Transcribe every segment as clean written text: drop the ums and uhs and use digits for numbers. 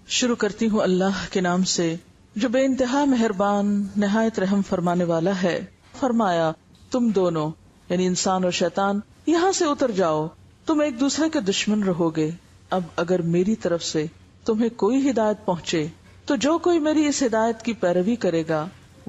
شروع کرتی ہوں اللہ کے نام سے جو بے انتہا مہربان نہایت رحم فرمانے والا ہے۔ فرمایا تم دونوں یعنی انسان اور شیطان یہاں سے اتر جاؤ، تم ایک دوسرے کے دشمن رہو گے۔ اب اگر میری طرف سے تمہیں کوئی ہدایت پہنچے تو جو کوئی میری اس ہدایت کی پیروی کرے گا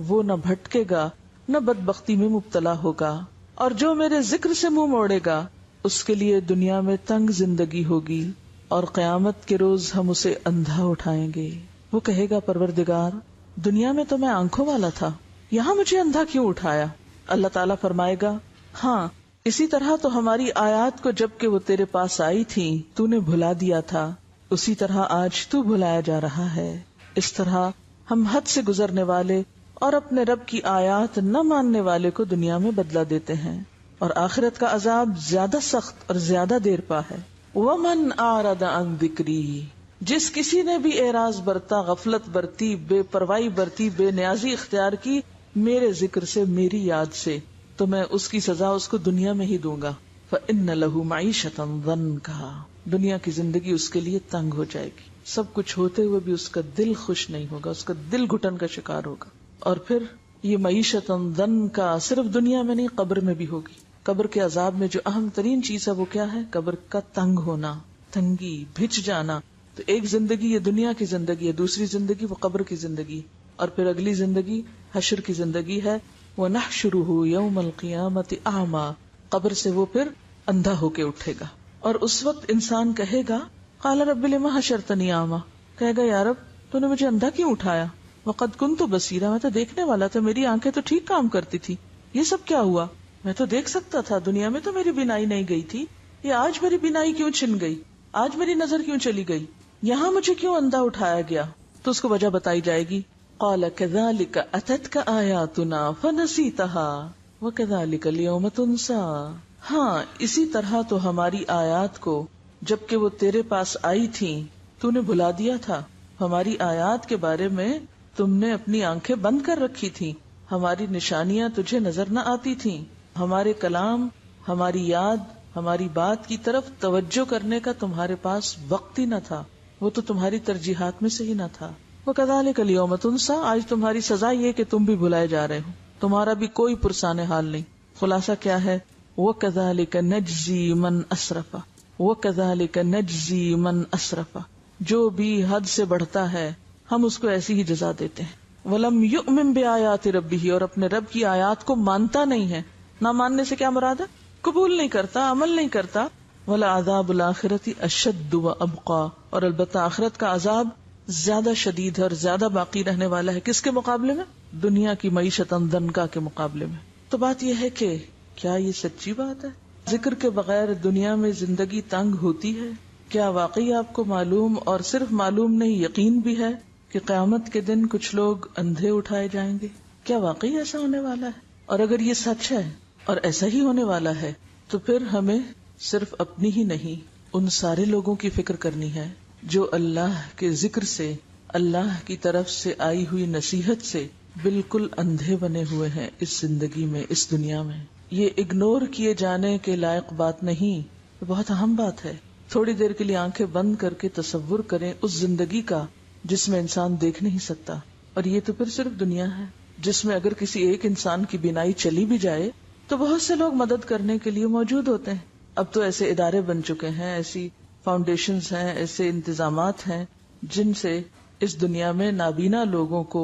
وہ نہ بھٹکے گا نہ بدبختی میں مبتلا ہوگا، اور جو میرے ذکر سے منہ موڑے گا اس کے لیے دنیا میں تنگ زندگی ہوگی اور قیامت کے روز ہم اسے اندھا اٹھائیں گے۔ وہ کہے گا پروردگار دنیا میں تو میں آنکھوں والا تھا، یہاں مجھے اندھا کیوں اٹھایا؟ اللہ تعالیٰ فرمائے گا ہاں اسی طرح تو ہماری آیات کو جب کہ وہ تیرے پاس آئی تھی تو نے بھلا دیا تھا، اسی طرح آج تو بھلایا جا رہا ہے۔ اس طرح ہم حد سے گزرنے والے اور اپنے رب کی آیات نہ ماننے والے کو دنیا میں بدلہ دیتے ہیں، اور آخرت کا عذاب زیادہ سخت اور زیادہ دیر پا ہے۔ وَمَنْ أَعْرَضَ عَنْ ذِكْرِي، جس کسی نے بھی اعراض برتا، غفلت برتی، بے پرواہی برتی، بے نیازی اختیار کی میرے ذکر سے، میری یاد سے، تو میں اس کی سزا اس کو دنیا میں ہی دوں گا۔ فَإِنَّ لَهُ مَعِيشَةً ضَنْكَا، دنیا کی زندگی اس کے لیے تنگ ہو جائے گی، سب کچھ ہوتے ہوئے بھی اس کا دل خوش نہیں ہوگا، اس کا دل گھٹن کا شکار ہوگا۔ اور پھر یہ معیشتاً ضنکا صرف دنیا میں نہیں قبر میں بھی ہوگی۔ قبر کے عذاب میں جو اہم ترین چیز ہے وہ کیا ہے؟ قبر کا تنگ ہونا، تنگی، بھچ جانا۔ تو ایک زندگی یہ دنیا کی زندگی ہے، دوسری زندگی وہ قبر کی زندگی، اور پھر اگلی زندگی حشر کی زندگی ہے۔ وَنَحْشُرُهُ يَوْمَ الْقِيَامَةِ أَعْمَى، قبر سے وہ پھر اندھا ہو کے اٹھے گا، اور اس وقت انسان کہے گا قَالَ رَبِّ لِمَ حَشَرْتَنِي أَعْمَى، کہے گا یا رب تو نے مجھے اندھا کیوں اٹھایا؟ وَقَدْ كُنْتُ بَصِيرًا، میں تو دیکھنے والا تھا، میری آنکھیں تو ٹھیک کام کرتی تھی، یہ سب کیا ہوا؟ میں تو دیکھ سکتا تھا، دنیا میں تو میری بینائی نہیں گئی تھی، یہ آج میری بینائی کیوں چھن گئی؟ آج میری نظر کیوں چلی گئی؟ یہاں مجھے کیوں اندھا اٹھایا گیا؟ تو اس کو وجہ بتائی جائے گی۔ قَالَ كَذَلِكَ أَتَتْكَ آيَاتُنَا فَنَسِيتَهَا وَكَذَلِكَ الْيَوْمَ تُنْسَى، ہاں اسی طرح تو ہماری آیات کو جب کہ وہ تیرے پاس آئی تھیں تو نے بھلا دیا تھا۔ ہماری آیات کے بارے میں تم نے اپنی آنکھیں بند کر رکھی تھی، ہماری نشانیاں تجھے نظر نہ آتی تھیں، ہمارے کلام، ہماری یاد، ہماری بات کی طرف توجہ کرنے کا تمہارے پاس وقت ہی نہ تھا، وہ تو تمہاری ترجیحات میں سے ہی نہ تھا۔ وَكَذَلِكَ الْيَوْمَ تُنْسَى، آج تمہاری سزا یہ کہ تم بھی بھلائے جا رہے ہو، تمہارا بھی کوئی پرسان حال نہیں۔ خلاصہ کیا ہے؟ وَكَذَلِكَ نَجْزِي مَنْ أَسْرَفَ، وَكَذَلِكَ نَجْزِي مَنْ أَسْرَفَ، جو بھی حد سے بڑھتا ہے ہم اس کو ایسی ہی جزا دیتے ہیں۔ وَلَمْ يُؤْمِن بِآيَاتِ رَبِّهِ، اور اپنے رب کی آیات کو مانتا نہیں ہے۔ نہ ماننے سے کیا مراد ہے؟ قبول نہیں کرتا، عمل نہیں کرتا۔ وَلَعَذَابُ الْآخِرَةِ أَشَدُّ وَأَبْقَىٰ، اور البتہ آخرت کا عذاب زیادہ شدید ہے اور زیادہ باقی رہنے والا ہے۔ کس کے مقابلے میں؟ دنیا کی معیشتاً ضنکا کے مقابلے میں۔ تو بات یہ ہے کہ کیا یہ سچی بات ہے؟ ذکر کے بغیر دنیا میں زندگی تنگ ہوتی ہے؟ کیا واقعی آپ کو معلوم، اور صرف معلوم نہیں یقین بھی ہے کہ قیامت کے دن کچھ لوگ اندھے اٹھائے جائیں گے؟ کیا واقعی ایسا ہونے والا ہے؟ اور اگر یہ سچ ہے اور ایسا ہی ہونے والا ہے تو پھر ہمیں صرف اپنی ہی نہیں ان سارے لوگوں کی فکر کرنی ہے جو اللہ کے ذکر سے، اللہ کی طرف سے آئی ہوئی نصیحت سے بالکل اندھے بنے ہوئے ہیں اس زندگی میں، اس دنیا میں۔ یہ اگنور کیے جانے کے لائق بات نہیں، یہ بہت اہم بات ہے۔ تھوڑی دیر کے لیے آنکھیں بند کر کے تصور کریں اس زندگی کا جس میں انسان دیکھ نہیں سکتا، اور یہ تو پھر صرف دنیا ہے جس میں اگر کسی ایک انسان کی بینائی چلی بھی جائے تو بہت سے لوگ مدد کرنے کے لیے موجود ہوتے ہیں۔ اب تو ایسے ادارے بن چکے ہیں، ایسی فاؤنڈیشنز ہیں، ایسے انتظامات ہیں جن سے اس دنیا میں نابینا لوگوں کو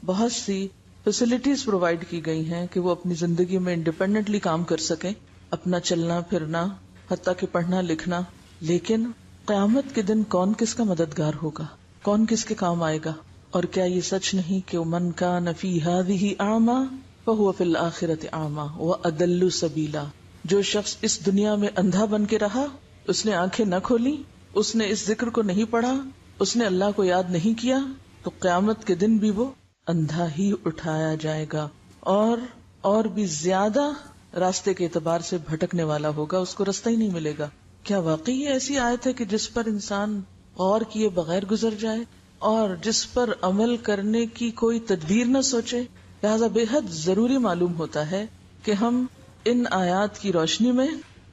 بہت سی فیسلٹیز پرووائڈ کی گئی ہیں کہ وہ اپنی زندگی میں انڈیپینڈنٹلی کام کر سکیں، اپنا چلنا پھرنا، حتیٰ کہ پڑھنا لکھنا۔ لیکن قیامت کے دن کون کس کا مددگار ہوگا؟ کون کس کے کام آئے گا؟ اور کیا یہ سچ نہیں کہ من کان فی ہذہ اعمی فہو فی الآخرۃ اعمی واضل سبیلا، جو شخص اس دنیا میں اندھا بن کے رہا، اس نے آنکھیں نہ کھولی، اس نے اس ذکر کو نہیں پڑھا، اس نے اللہ کو یاد نہیں کیا، تو قیامت کے دن بھی وہ اندھا ہی اٹھایا جائے گا، اور بھی زیادہ راستے کے اعتبار سے بھٹکنے والا ہوگا، اس کو راستہ ہی نہیں ملے گا۔ کیا واقعی یہ ایسی آیت ہے کہ جس پر انسان غور کیے بغیر گزر جائے اور جس پر عمل کرنے کی کوئی تدبیر نہ سوچے؟ لہذا بے حد ضروری معلوم ہوتا ہے کہ ہم ان آیات کی روشنی میں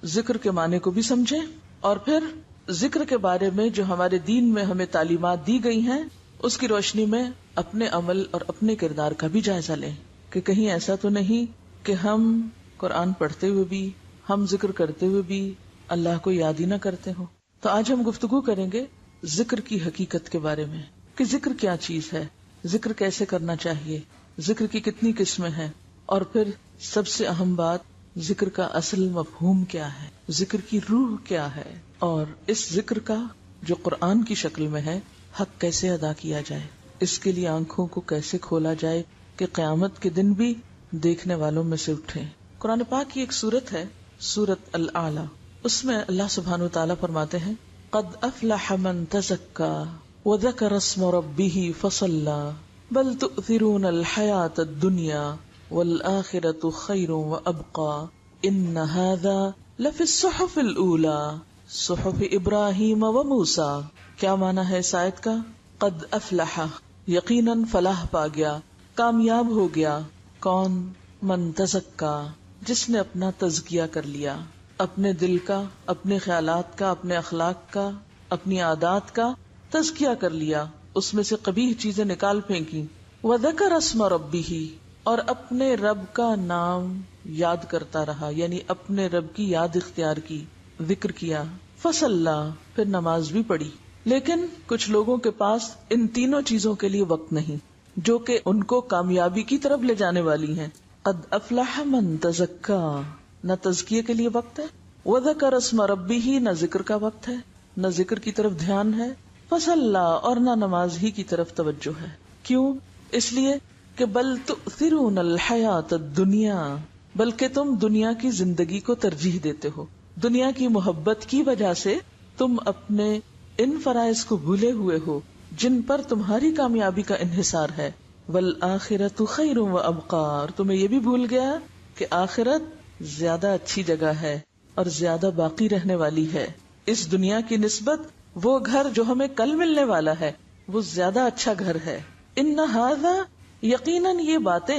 ذکر کے معنی کو بھی سمجھیں اور پھر ذکر کے بارے میں جو ہمارے دین میں ہمیں تعلیمات دی گئی ہیں اس کی روشنی میں اپنے عمل اور اپنے کردار کا بھی جائزہ لیں کہ کہیں ایسا تو نہیں کہ ہم قرآن پڑھتے ہوئے بھی، ہم ذکر کرتے ہوئے بھی اللہ کو یاد ہی نہ کرتے ہوں۔ تو آج ہم گفتگو کریں گے ذکر کی حقیقت کے بارے میں کہ ذکر کیا چیز ہے، ذکر کیسے کرنا چاہیے، ذکر کی کتنی قسمیں ہیں، اور پھر سب سے اہم بات ذکر کا اصل مفہوم کیا ہے، ذکر کی روح کیا ہے، اور اس ذکر کا جو قرآن کی شکل میں ہے حق کیسے ادا کیا جائے، اس کے لیے آنکھوں کو کیسے کھولا جائے کہ قیامت کے دن بھی دیکھنے والوں میں سے اٹھیں۔ قرآن پاک کی ایک سورت ہے، سورت الاعلیٰ، اس میں اللہ سبحانہ وتعالیٰ فرماتے ہیں قد افلح من تزکا وذکر اسم ربہ فصلی بل تؤثرون الحیاۃ الدنیا والآخرۃ خیر وابقی ان ھذا لفی الصحف الاولی صحف ابراہیم وموسیٰ۔ کیا معنی ہے اس آیت کا؟ قد افلح، یقیناً فلاح پا گیا، کامیاب ہو گیا، کون؟ من تزکا، جس نے اپنا تزکیہ کر لیا، اپنے دل کا، اپنے خیالات کا، اپنے اخلاق کا، اپنی عادات کا تزکیہ کر لیا، اس میں سے قبیح چیزیں نکال پھینکی۔ وذکر اسم ربہ، اور اپنے رب کا نام یاد کرتا رہا، یعنی اپنے رب کی یاد اختیار کی، ذکر کیا۔ فصلی، پھر نماز بھی پڑھی۔ لیکن کچھ لوگوں کے پاس ان تینوں چیزوں کے لیے وقت نہیں جو کہ ان کو کامیابی کی طرف لے جانے والی ہیں۔ قد افلح من تزکا، نہ تزکیے کے لیے وقت ہے، وذکر اسم ربہ، نہ ذکر کا وقت ہے، نہ ذکر کی طرف دھیان ہے، فصلی، اور نہ نماز ہی کی طرف توجہ ہے۔ کیوں؟ اس لیے کہ بل تؤثرون الحیات الدنیا، بلکہ تم دنیا کی زندگی کو ترجیح دیتے ہو، دنیا کی محبت کی وجہ سے تم اپنے ان فرائض کو بھولے ہوئے ہو جن پر تمہاری کامیابی کا انحصار ہے۔ والآخرۃ خیر وابقی، اور تمہیں یہ بھی بھول گیا کہ آخرت زیادہ اچھی جگہ ہے اور زیادہ باقی رہنے والی ہے، اس دنیا کی نسبت وہ گھر جو ہمیں کل ملنے والا ہے وہ زیادہ اچھا گھر ہے۔ ان ھذا، یقیناً یہ باتیں،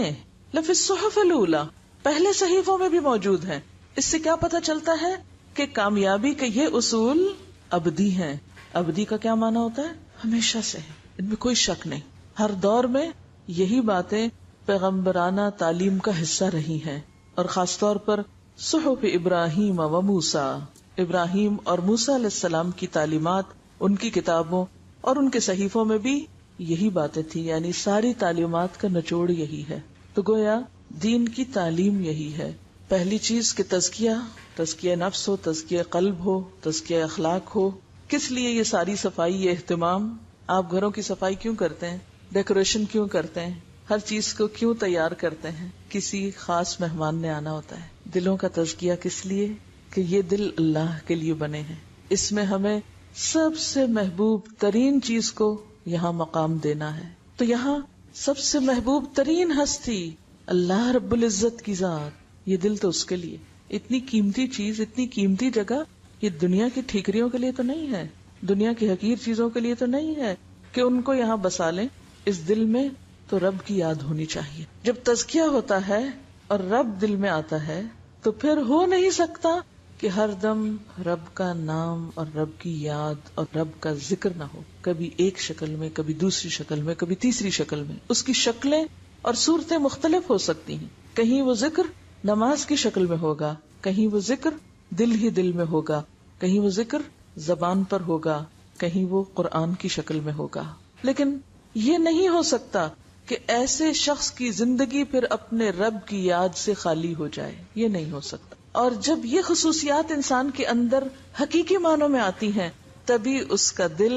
لفی الصحف الاولی، پہلے صحیفوں میں بھی موجود ہیں۔ اس سے کیا پتہ چلتا ہے کہ کامیابی کے یہ اصول ابدی ہیں۔ ابدی کا کیا معنی ہوتا ہے؟ ہمیشہ سے، ان میں کوئی شک نہیں۔ ہر دور میں یہی باتیں پیغمبرانہ تعلیم کا حصہ رہی ہیں، اور خاص طور پر صحف ابراہیم و موسیٰ، ابراہیم اور موسیٰ علیہ السلام کی تعلیمات، ان کی کتابوں اور ان کے صحیفوں میں بھی یہی باتیں تھی، یعنی ساری تعلیمات کا نچوڑ یہی ہے۔ تو گویا دین کی تعلیم یہی ہے۔ پہلی چیز کہ تزکیہ نفس ہو، تزکیہ قلب ہو، تزکیہ اخلاق ہو۔ کس لیے یہ ساری صفائی، یہ اہتمام؟ آپ گھروں کی صفائی کیوں کرتے ہیں؟ ڈیکوریشن کیوں کرتے ہیں؟ ہر چیز کو کیوں تیار کرتے ہیں؟ کسی خاص مہمان نے آنا ہوتا ہے۔ دلوں کا تزکیہ کس لیے؟ کہ یہ دل اللہ کے لیے بنے ہیں، اس میں ہمیں سب سے محبوب ترین چیز کو یہاں مقام دینا ہے۔ تو یہاں سب سے محبوب ترین ہستی اللہ رب العزت کی ذات، یہ دل تو اس کے لیے، اتنی قیمتی چیز، اتنی قیمتی جگہ، یہ دنیا کی ٹھیکریوں کے لیے تو نہیں ہے، دنیا کی حقیر چیزوں کے لیے تو نہیں ہے کہ ان کو یہاں بسا لیں۔ اس دل میں تو رب کی یاد ہونی چاہیے۔ جب تزکیہ ہوتا ہے اور رب دل میں آتا ہے تو پھر ہو نہیں سکتا کہ ہر دم رب کا نام اور رب کی یاد اور رب کا ذکر نہ ہو، کبھی ایک شکل میں، کبھی دوسری شکل میں، کبھی تیسری شکل میں۔ اس کی شکلیں اور صورتیں مختلف ہو سکتی ہیں، کہیں وہ ذکر نماز کی شکل میں ہوگا، کہیں وہ ذکر دل ہی دل میں ہوگا، کہیں وہ ذکر زبان پر ہوگا، کہیں وہ قرآن کی شکل میں ہوگا۔ لیکن یہ نہیں ہو سکتا کہ ایسے شخص کی زندگی پھر اپنے رب کی یاد سے خالی ہو جائے، یہ نہیں ہو سکتا۔ اور جب یہ خصوصیات انسان کے اندر حقیقی معنوں میں آتی ہیں تبھی اس کا دل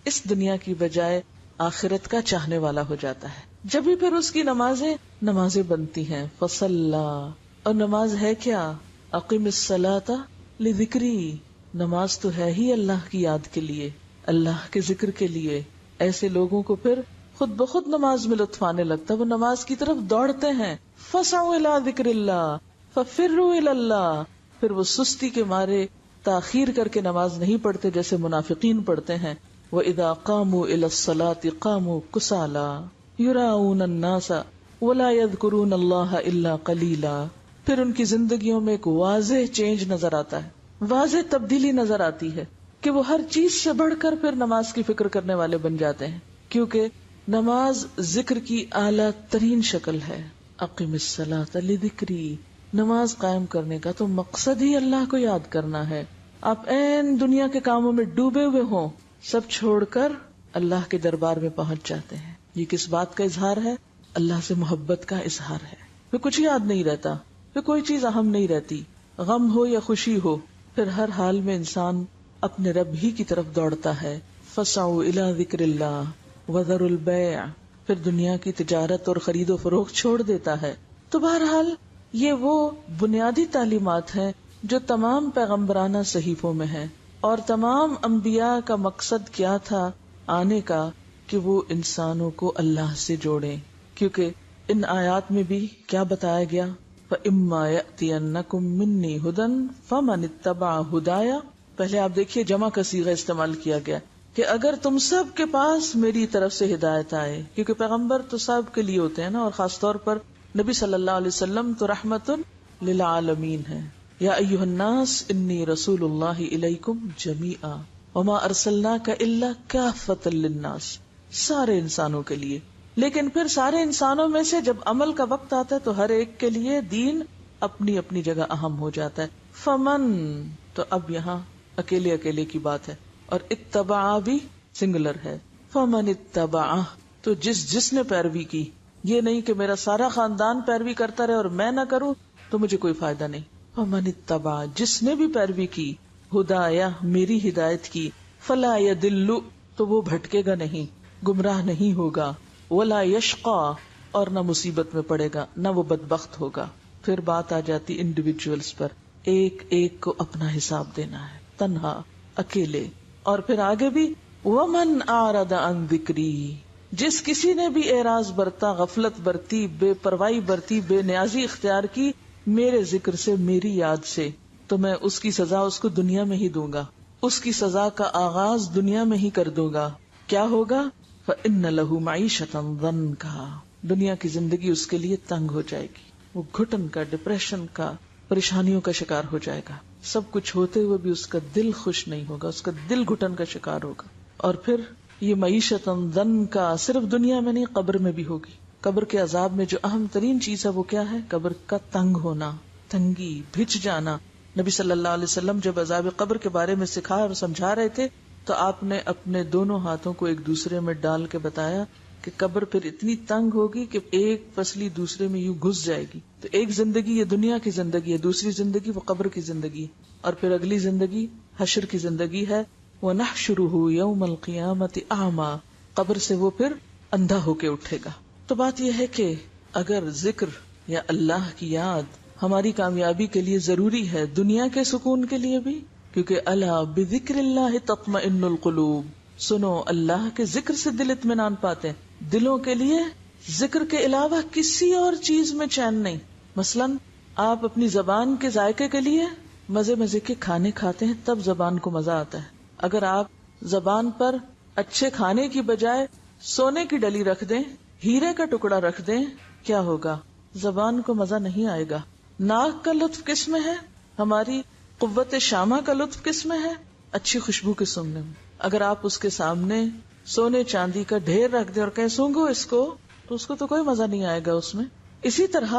اس دنیا کی بجائے آخرت کا چاہنے والا ہو جاتا ہے، جبھی پھر اس کی نمازیں بنتی ہیں۔ فصلی، اور نماز ہے کیا؟ اقم الصلاۃ لذکری، نماز تو ہے ہی اللہ کی یاد کے لیے، اللہ کے ذکر کے لیے۔ ایسے لوگوں کو پھر خود بخود نماز میں لطف آنے لگتا ہے، وہ نماز کی طرف دوڑتے ہیں۔ فسعوا الی ذکر اللہ ففروا الی اللہ، پھر وہ سستی کے مارے تاخیر کر کے نماز نہیں پڑھتے جیسے منافقین پڑھتے ہیں۔ وَإِذَا قَامُوا إِلَى الصَّلَاةِ قَامُوا كُسَالَىٰ يُرَاءُونَ النَّاسَ وَلَا يَذْكُرُونَ اللَّهَ إِلَّا قَلِيلًا، پھر ان کی زندگیوں میں ایک واضح چینج نظر آتا ہے، واضح تبدیلی نظر آتی ہے۔ کہ وہ ہر چیز سے بڑھ کر پھر نماز کی فکر کرنے والے بن جاتے ہیں، کیونکہ نماز ذکر کی اعلیٰ ترین شکل ہے. اقم الصلاۃ لذکری، نماز قائم کرنے کا تو مقصد ہی اللہ کو یاد کرنا ہے. آپ این دنیا کے کاموں میں ڈوبے ہوئے ہوں، سب چھوڑ کر اللہ کے دربار میں پہنچ جاتے ہیں. یہ کس بات کا اظہار ہے؟ اللہ سے محبت کا اظہار ہے. پھر کچھ یاد نہیں رہتا، پھر کوئی چیز اہم نہیں رہتی، غم ہو یا خوشی ہو، پھر ہر حال میں انسان اپنے رب ہی کی طرف دوڑتا ہے. فسعوا الی ذکر اللہ وذروا البیع، پھر دنیا کی تجارت اور خرید و فروخت چھوڑ دیتا ہے. تو بہرحال یہ وہ بنیادی تعلیمات ہیں جو تمام پیغمبرانہ صحیفوں میں ہیں. اور تمام انبیاء کا مقصد کیا تھا آنے کا؟ کہ وہ انسانوں کو اللہ سے جوڑیں. کیونکہ ان آیات میں بھی کیا بتایا گیا؟ فَإِمَّا يَأْتِيَنَّكُم مِّنِّي هُدًى فَمَنِ اتَّبَعَ هُدَايَ. پہلے آپ دیکھیے جمع کا صیغہ استعمال کیا گیا کہ اگر تم سب کے پاس میری طرف سے ہدایت آئے، کیونکہ پیغمبر تو سب کے لیے ہوتے ہیں نا، اور خاص طور پر نبی صلی اللہ علیہ وسلم تو رحمت للعالمین ہے. یا ایھا الناس انی رسول اللہ الیکم جمیعا وما ارسلناک الا کافۃ للناس، سارے انسانوں کے لیے. لیکن پھر سارے انسانوں میں سے جب عمل کا وقت آتا ہے تو ہر ایک کے لیے دین اپنی اپنی جگہ اہم ہو جاتا ہے. فمن، تو اب یہاں اکیلے اکیلے کی بات ہے، اور اتبع بھی سنگولر ہے. فمن اتبع، تو جس نے پیروی کی. یہ نہیں کہ میرا سارا خاندان پیروی کرتا رہے اور میں نہ کروں تو مجھے کوئی فائدہ نہیں. فمن اتبع، جس نے بھی پیروی کی، ہدایا، میری ہدایت کی، فلا یضل، تو وہ بھٹکے گا نہیں، گمراہ نہیں ہوگا، ولا یشقا، اور نہ مصیبت میں پڑے گا، نہ وہ بدبخت ہوگا. پھر بات آ جاتی انڈیویجولز پر، ایک ایک کو اپنا حساب دینا ہے، تنہا، اکیلے. اور پھر آگے بھی ومن اعرض عن ذکری، جس کسی نے بھی اعراض برتا، غفلت برتی، بے پرواہی برتی، بے نیازی اختیار کی میرے ذکر سے، میری یاد سے، تو میں اس کی سزا اس کو دنیا میں ہی دوں گا. اس کی سزا کا آغاز دنیا میں ہی کر دوں گا. کیا ہوگا؟ فإن له معیشۃ ضنکا، دنیا کی زندگی اس کے لیے تنگ ہو جائے گی، وہ گھٹن کا، ڈپریشن کا، پریشانیوں کا شکار ہو جائے گا. سب کچھ ہوتے ہوئے بھی اس کا دل خوش نہیں ہوگا، اس کا دل گھٹن کا شکار ہوگا. اور پھر یہ معیشت ضنکا صرف دنیا میں نہیں، قبر میں بھی ہوگی. قبر کے عذاب میں جو اہم ترین چیز ہے وہ کیا ہے؟ قبر کا تنگ ہونا، تنگی، بھچ جانا. نبی صلی اللہ علیہ وسلم جب عذاب قبر کے بارے میں سکھا اور سمجھا رہے تھے تو آپ نے اپنے دونوں ہاتھوں کو ایک دوسرے میں ڈال کے بتایا کہ قبر پھر اتنی تنگ ہوگی کہ ایک پسلی دوسرے میں یوں گھس جائے گی. تو ایک زندگی یہ دنیا کی زندگی ہے، دوسری زندگی وہ قبر کی زندگی، اور پھر اگلی زندگی حشر کی زندگی ہے. وَنَحْشُرُهُ يَوْمَ الْقِيَامَةِ أَعْمَى، قبر سے وہ پھر اندھا ہو کے اٹھے گا. تو بات یہ ہے کہ اگر ذکر یا اللہ کی یاد ہماری کامیابی کے لیے ضروری ہے، دنیا کے سکون کے لیے بھی، کیونکہ الا بذکر اللہ تطمئن القلوب، سنو اللہ کے ذکر سے دل اطمینان پاتے ہیں. دلوں کے لیے ذکر کے علاوہ کسی اور چیز میں چین نہیں. مثلا آپ اپنی زبان کے ذائقے کے لیے مزے مزے کے کھانے کھاتے ہیں، تب زبان کو مزہ آتا ہے. اگر آپ زبان پر اچھے کھانے کی بجائے سونے کی ڈلی رکھ دیں، ہیرے کا ٹکڑا رکھ دیں، کیا ہوگا؟ زبان کو مزہ نہیں آئے گا. ناک کا لطف کس میں ہے؟ ہماری قوت شامہ کا لطف کس میں ہے؟ اچھی خوشبو کے سونگنے میں. اگر آپ اس کے سامنے سونے چاندی کا ڈھیر رکھ دیں اور کہیں سونگو اس کو، تو اس کو تو کوئی مزہ نہیں آئے گا اس میں. اسی طرح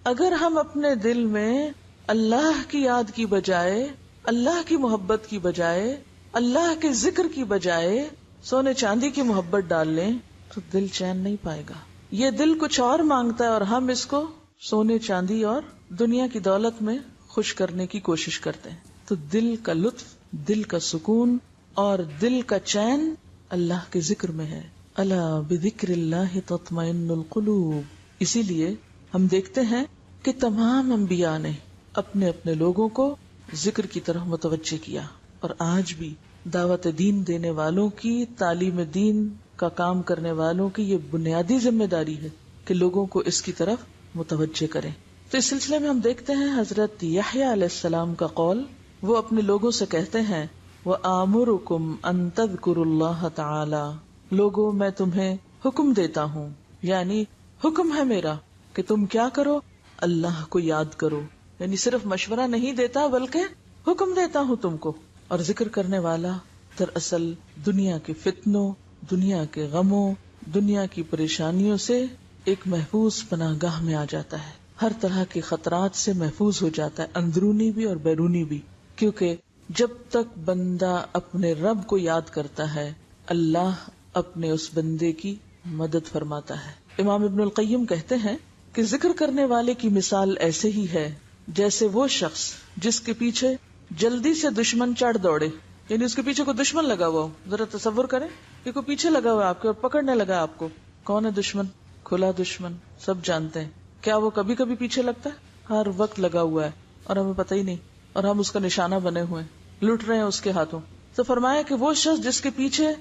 اگر ہم اپنے دل میں اللہ کی یاد کی بجائے، اللہ کی محبت کی بجائے، اللہ کے ذکر کی بجائے سونے چاندی کی محبت ڈال لیں تو دل چین نہیں پائے گا. یہ دل کچھ اور مانگتا ہے اور ہم اس کو سونے چاندی اور دنیا کی دولت میں خوش کرنے کی کوشش کرتے ہیں. تو دل کا لطف، دل کا سکون اور دل کا چین اللہ کے ذکر میں ہے. الا بذکر اللہ تطمئن القلوب. اسی لیے ہم دیکھتے ہیں کہ تمام انبیاء نے اپنے اپنے لوگوں کو ذکر کی طرف متوجہ کیا، اور آج بھی دعوت دین دینے والوں کی، تعلیم دین کا کام کرنے والوں کی یہ بنیادی ذمہ داری ہے کہ لوگوں کو اس کی طرف متوجہ کریں. تو اس سلسلے میں ہم دیکھتے ہیں حضرت یحییٰ علیہ السلام کا قول. وہ اپنے لوگوں سے کہتے ہیں وَآمُرُكُمْ أَن تَذْكُرُوا اللَّهَ تَعَالَى، لوگوں میں تمہیں حکم دیتا ہوں، یعنی حکم ہے میرا کہ تم کیا کرو؟ اللہ کو یاد کرو. یعنی صرف مشورہ نہیں دیتا بلکہ حکم دیتا ہوں تم کو اور ذکر کرنے والا دراصل دنیا کے فتنوں، دنیا کے غموں، دنیا کی پریشانیوں سے ایک محفوظ پناہ گاہ میں آ جاتا ہے، ہر طرح کے خطرات سے محفوظ ہو جاتا ہے، اندرونی بھی اور بیرونی بھی، کیونکہ جب تک بندہ اپنے رب کو یاد کرتا ہے اللہ اپنے اس بندے کی مدد فرماتا ہے۔ امام ابن القیم کہتے ہیں کہ ذکر کرنے والے کی مثال ایسے ہی ہے جیسے وہ شخص جس کے پیچھے جلدی سے دشمن چڑھ دوڑے، یعنی اس کے پیچھے کوئی دشمن لگا ہوا ہو۔ ذرا تصور کریں کہ کوئی پیچھے لگا ہوا ہے آپ کے اور پکڑنے لگا آپ کو۔ کون ہے دشمن؟ کھلا دشمن، سب جانتے ہیں۔ کیا وہ کبھی کبھی پیچھے لگتا ہے؟ ہر وقت لگا ہوا ہے اور ہمیں پتہ ہی نہیں، اور ہم اس کا نشانہ بنے ہوئے ہیں، لٹ رہے ہیں اس کے ہاتھوں۔ تو فرمایا کہ وہ شخص جس کے پیچھے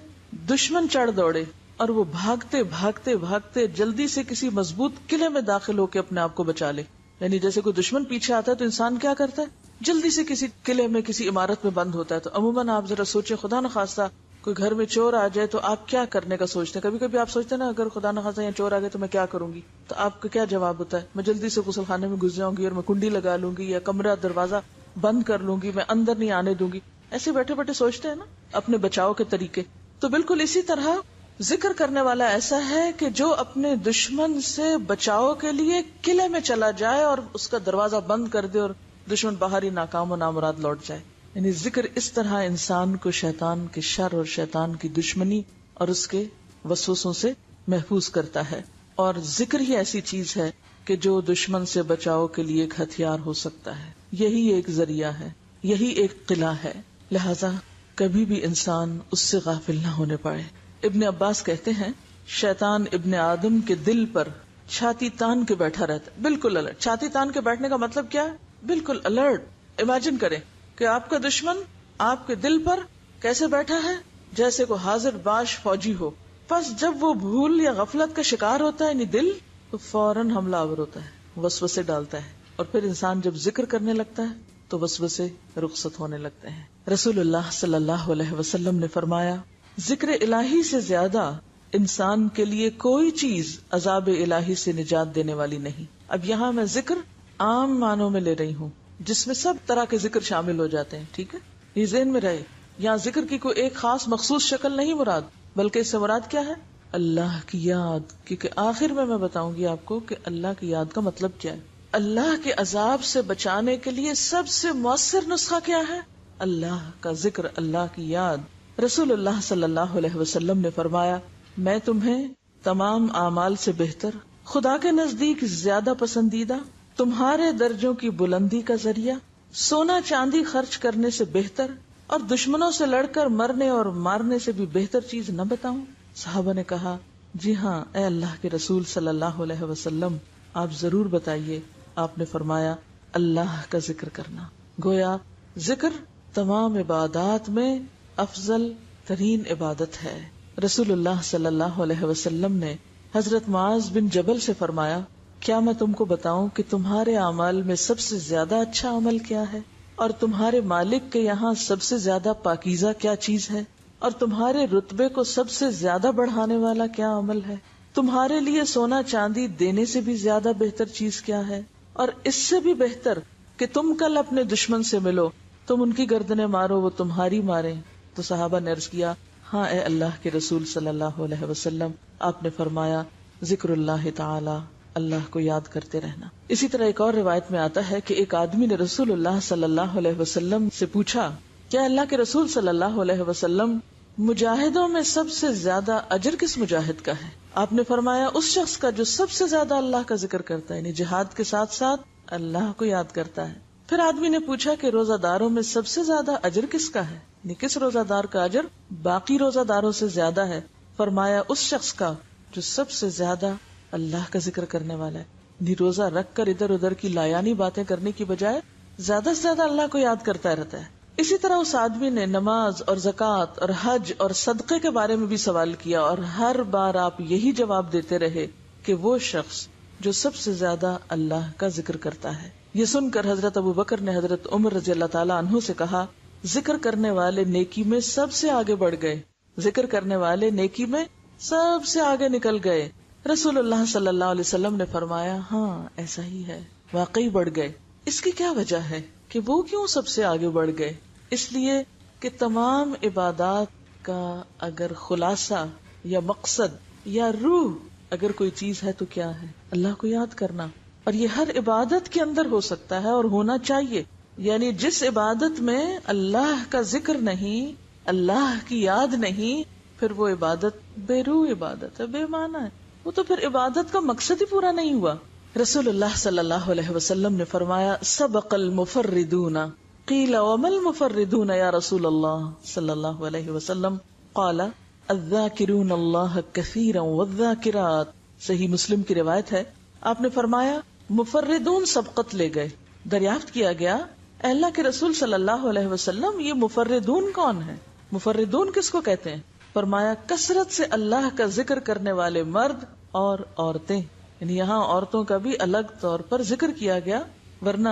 دشمن چڑھ دوڑے اور وہ بھاگتے بھاگتے بھاگتے جلدی سے کسی مضبوط قلعے میں داخل ہو کے اپنے آپ کو بچا لے، یعنی جیسے کوئی دشمن پیچھے آتا ہے تو انسان کیا کرتا ہے؟ جلدی سے کسی قلعے میں، کسی عمارت میں بند ہوتا ہے۔ تو عموماً آپ ذرا سوچیں، خدا نخواستہ کوئی گھر میں چور آ جائے تو آپ کیا کرنے کا سوچتے ہیں؟ کبھی کبھی آپ سوچتے ہیں نا، اگر خدا نخواستہ یا چور آ گئے تو میں کیا کروں گی؟ تو آپ کا کیا جواب ہوتا ہے؟ میں جلدی سے غسل خانے میں گھس جاؤں گی اور میں کنڈی لگا لوں گی، یا کمرہ دروازہ بند کر لوں گی، میں اندر نہیں آنے دوں گی۔ ایسے بیٹھے بیٹھے سوچتے ہیں نا اپنے بچاؤ کے طریقے۔ تو بالکل اسی طرح ذکر کرنے والا ایسا ہے کہ جو اپنے دشمن سے بچاؤ کے لیے قلعے میں چلا جائے اور اس کا دروازہ بند کر دے اور دشمن باہر ہی ناکام و نامراد لوٹ جائے۔ یعنی ذکر اس طرح انسان کو شیطان کے شر اور شیطان کی دشمنی اور اس کے وسوسوں سے محفوظ کرتا ہے، اور ذکر ہی ایسی چیز ہے کہ جو دشمن سے بچاؤ کے لیے ایک ہتھیار ہو سکتا ہے، یہی ایک ذریعہ ہے، یہی ایک قلعہ ہے، لہذا کبھی بھی انسان اس سے غافل نہ ہونے پائے۔ ابن عباس کہتے ہیں شیطان ابن آدم کے دل پر چھاتی تان کے بیٹھا رہتا ہے، بالکل الرٹ۔ چھاتی تان کے بیٹھنے کا مطلب کیا ہے؟ بالکل الرٹ۔ امیجن کریں کہ آپ کا دشمن آپ کے دل پر کیسے بیٹھا ہے؟ جیسے کوئی حاضر باش فوجی ہو۔ پس جب وہ بھول یا غفلت کا شکار ہوتا ہے یعنی دل، تو فوراً حملہ آور ہوتا ہے، وسوسے ڈالتا ہے، اور پھر انسان جب ذکر کرنے لگتا ہے تو وسوسے رخصت ہونے لگتے ہیں۔ رسول اللہ صلی اللہ علیہ وسلم نے فرمایا، ذکر الہی سے زیادہ انسان کے لیے کوئی چیز عذاب الہی سے نجات دینے والی نہیں۔ اب یہاں میں ذکر عام معنوں میں لے رہی ہوں جس میں سب طرح کے ذکر شامل ہو جاتے ہیں، ٹھیک ہے، یہ ذہن میں رہے۔ یہاں ذکر کی کوئی ایک خاص مخصوص شکل نہیں مراد، بلکہ اس سے مراد کیا ہے؟ اللہ کی یاد، کیونکہ آخر میں بتاؤں گی آپ کو کہ اللہ کی یاد کا مطلب کیا ہے۔ اللہ کے عذاب سے بچانے کے لیے سب سے مؤثر نسخہ کیا ہے؟ اللہ کا ذکر، اللہ کی یاد۔ رسول اللہ صلی اللہ علیہ وسلم نے فرمایا، میں تمہیں تمام اعمال سے بہتر، خدا کے نزدیک زیادہ پسندیدہ، تمہارے درجوں کی بلندی کا ذریعہ، سونا چاندی خرچ کرنے سے بہتر اور دشمنوں سے لڑ کر مرنے اور مارنے سے بھی بہتر چیز نہ بتاؤں؟ صحابہ نے کہا، جی ہاں اے اللہ کے رسول صلی اللہ علیہ وسلم، آپ ضرور بتائیے۔ آپ نے فرمایا، اللہ کا ذکر کرنا۔ گویا ذکر تمام عبادات میں افضل ترین عبادت ہے۔ رسول اللہ صلی اللہ علیہ وسلم نے حضرت معاذ بن جبل سے فرمایا، کیا میں تم کو بتاؤں کہ تمہارے اعمال میں سب سے زیادہ اچھا عمل کیا ہے، اور تمہارے مالک کے یہاں سب سے زیادہ پاکیزہ کیا چیز ہے، اور تمہارے رتبے کو سب سے زیادہ بڑھانے والا کیا عمل ہے؟ تمہارے لیے سونا چاندی دینے سے بھی زیادہ بہتر چیز کیا ہے، اور اس سے بھی بہتر کہ تم کل اپنے دشمن سے ملو، تم ان کی گردنیں مارو وہ تمہاری ماریں؟ تو صحابہ نے عرض کیا، ہاں اے اللہ کے رسول صلی اللہ علیہ وسلم۔ آپ نے فرمایا، ذکر اللہ تعالی، اللہ کو یاد کرتے رہنا۔ اسی طرح ایک اور روایت میں آتا ہے کہ ایک آدمی نے رسول اللہ صلی اللہ علیہ وسلم سے پوچھا، کیا اللہ کے رسول صلی اللہ علیہ وسلم، مجاہدوں میں سب سے زیادہ اجر کس مجاہد کا ہے؟ آپ نے فرمایا، اس شخص کا جو سب سے زیادہ اللہ کا ذکر کرتا ہے، یعنی جہاد کے ساتھ ساتھ اللہ کو یاد کرتا ہے۔ پھر آدمی نے پوچھا کہ روزہ داروں میں سب سے زیادہ اجر کس کا ہے، یعنی کس روزہ دار کا اجر باقی روزہ داروں سے زیادہ ہے؟ فرمایا، اس شخص کا جو سب سے زیادہ اللہ کا ذکر کرنے والا ہے، یعنی روزہ رکھ کر ادھر ادھر کی لایانی باتیں کرنے کی بجائے زیادہ سے زیادہ اللہ کو یاد کرتا رہتا ہے۔ اسی طرح اس آدمی نے نماز اور زکوٰۃ اور حج اور صدقے کے بارے میں بھی سوال کیا، اور ہر بار آپ یہی جواب دیتے رہے کہ وہ شخص جو سب سے زیادہ اللہ کا ذکر کرتا ہے۔ یہ سن کر حضرت ابو بکر نے حضرت عمر رضی اللہ تعالیٰ عنہ سے کہا، ذکر کرنے والے نیکی میں سب سے آگے بڑھ گئے، ذکر کرنے والے نیکی میں سب سے آگے نکل گئے۔ رسول اللہ صلی اللہ علیہ وسلم نے فرمایا، ہاں ایسا ہی ہے، واقعی بڑھ گئے۔ اس کی کیا وجہ ہے کہ وہ کیوں سب سے آگے بڑھ گئے؟ اس لیے کہ تمام عبادات کا اگر خلاصہ یا مقصد یا روح اگر کوئی چیز ہے تو کیا ہے؟ اللہ کو یاد کرنا. اور یہ ہر عبادت کے اندر ہو سکتا ہے اور ہونا چاہیے. یعنی جس عبادت میں اللہ کا ذکر نہیں، اللہ کی یاد نہیں، پھر وہ عبادت بے روح عبادت ہے، بے معنی ہے. وہ تو پھر عبادت کا مقصد ہی پورا نہیں ہوا. رسول اللہ صلی اللہ علیہ وسلم نے فرمایا سبق المفردون قیل وما المفردون یا رسول اللہ صلی اللہ علیہ وسلم قال الذاکرون اللہ کثیرا والذاکرات. صحیح مسلم کی روایت ہے، آپ نے فرمایا مفردون سبقت لے گئے. دریافت کیا گیا اے اللہ کے رسول صلی اللہ علیہ وسلم یہ مفردون کون ہیں؟ مفردون کس کو کہتے ہیں؟ فرمایا کثرت سے اللہ کا ذکر کرنے والے مرد اور عورتیں. یعنی یہاں عورتوں کا بھی الگ طور پر ذکر کیا گیا، ورنہ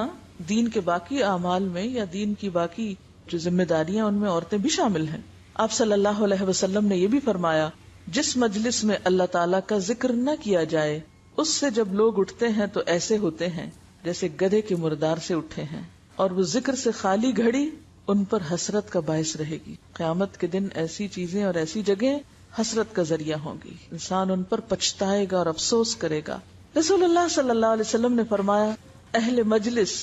دین کے باقی اعمال میں یا دین کی باقی جو ذمہ داریاں ان میں عورتیں بھی شامل ہیں. آپ صلی اللہ علیہ وسلم نے یہ بھی فرمایا جس مجلس میں اللہ تعالیٰ کا ذکر نہ کیا جائے اس سے جب لوگ اٹھتے ہیں تو ایسے ہوتے ہیں جیسے گدھے کے مردار سے اٹھے ہیں، اور وہ ذکر سے خالی گھڑی ان پر حسرت کا باعث رہے گی. قیامت کے دن ایسی چیزیں اور ایسی جگہیں حسرت کا ذریعہ ہوں گی، انسان ان پر پچھتائے گا اور افسوس کرے گا. رسول اللہ صلی اللہ علیہ وسلم نے فرمایا اہل مجلس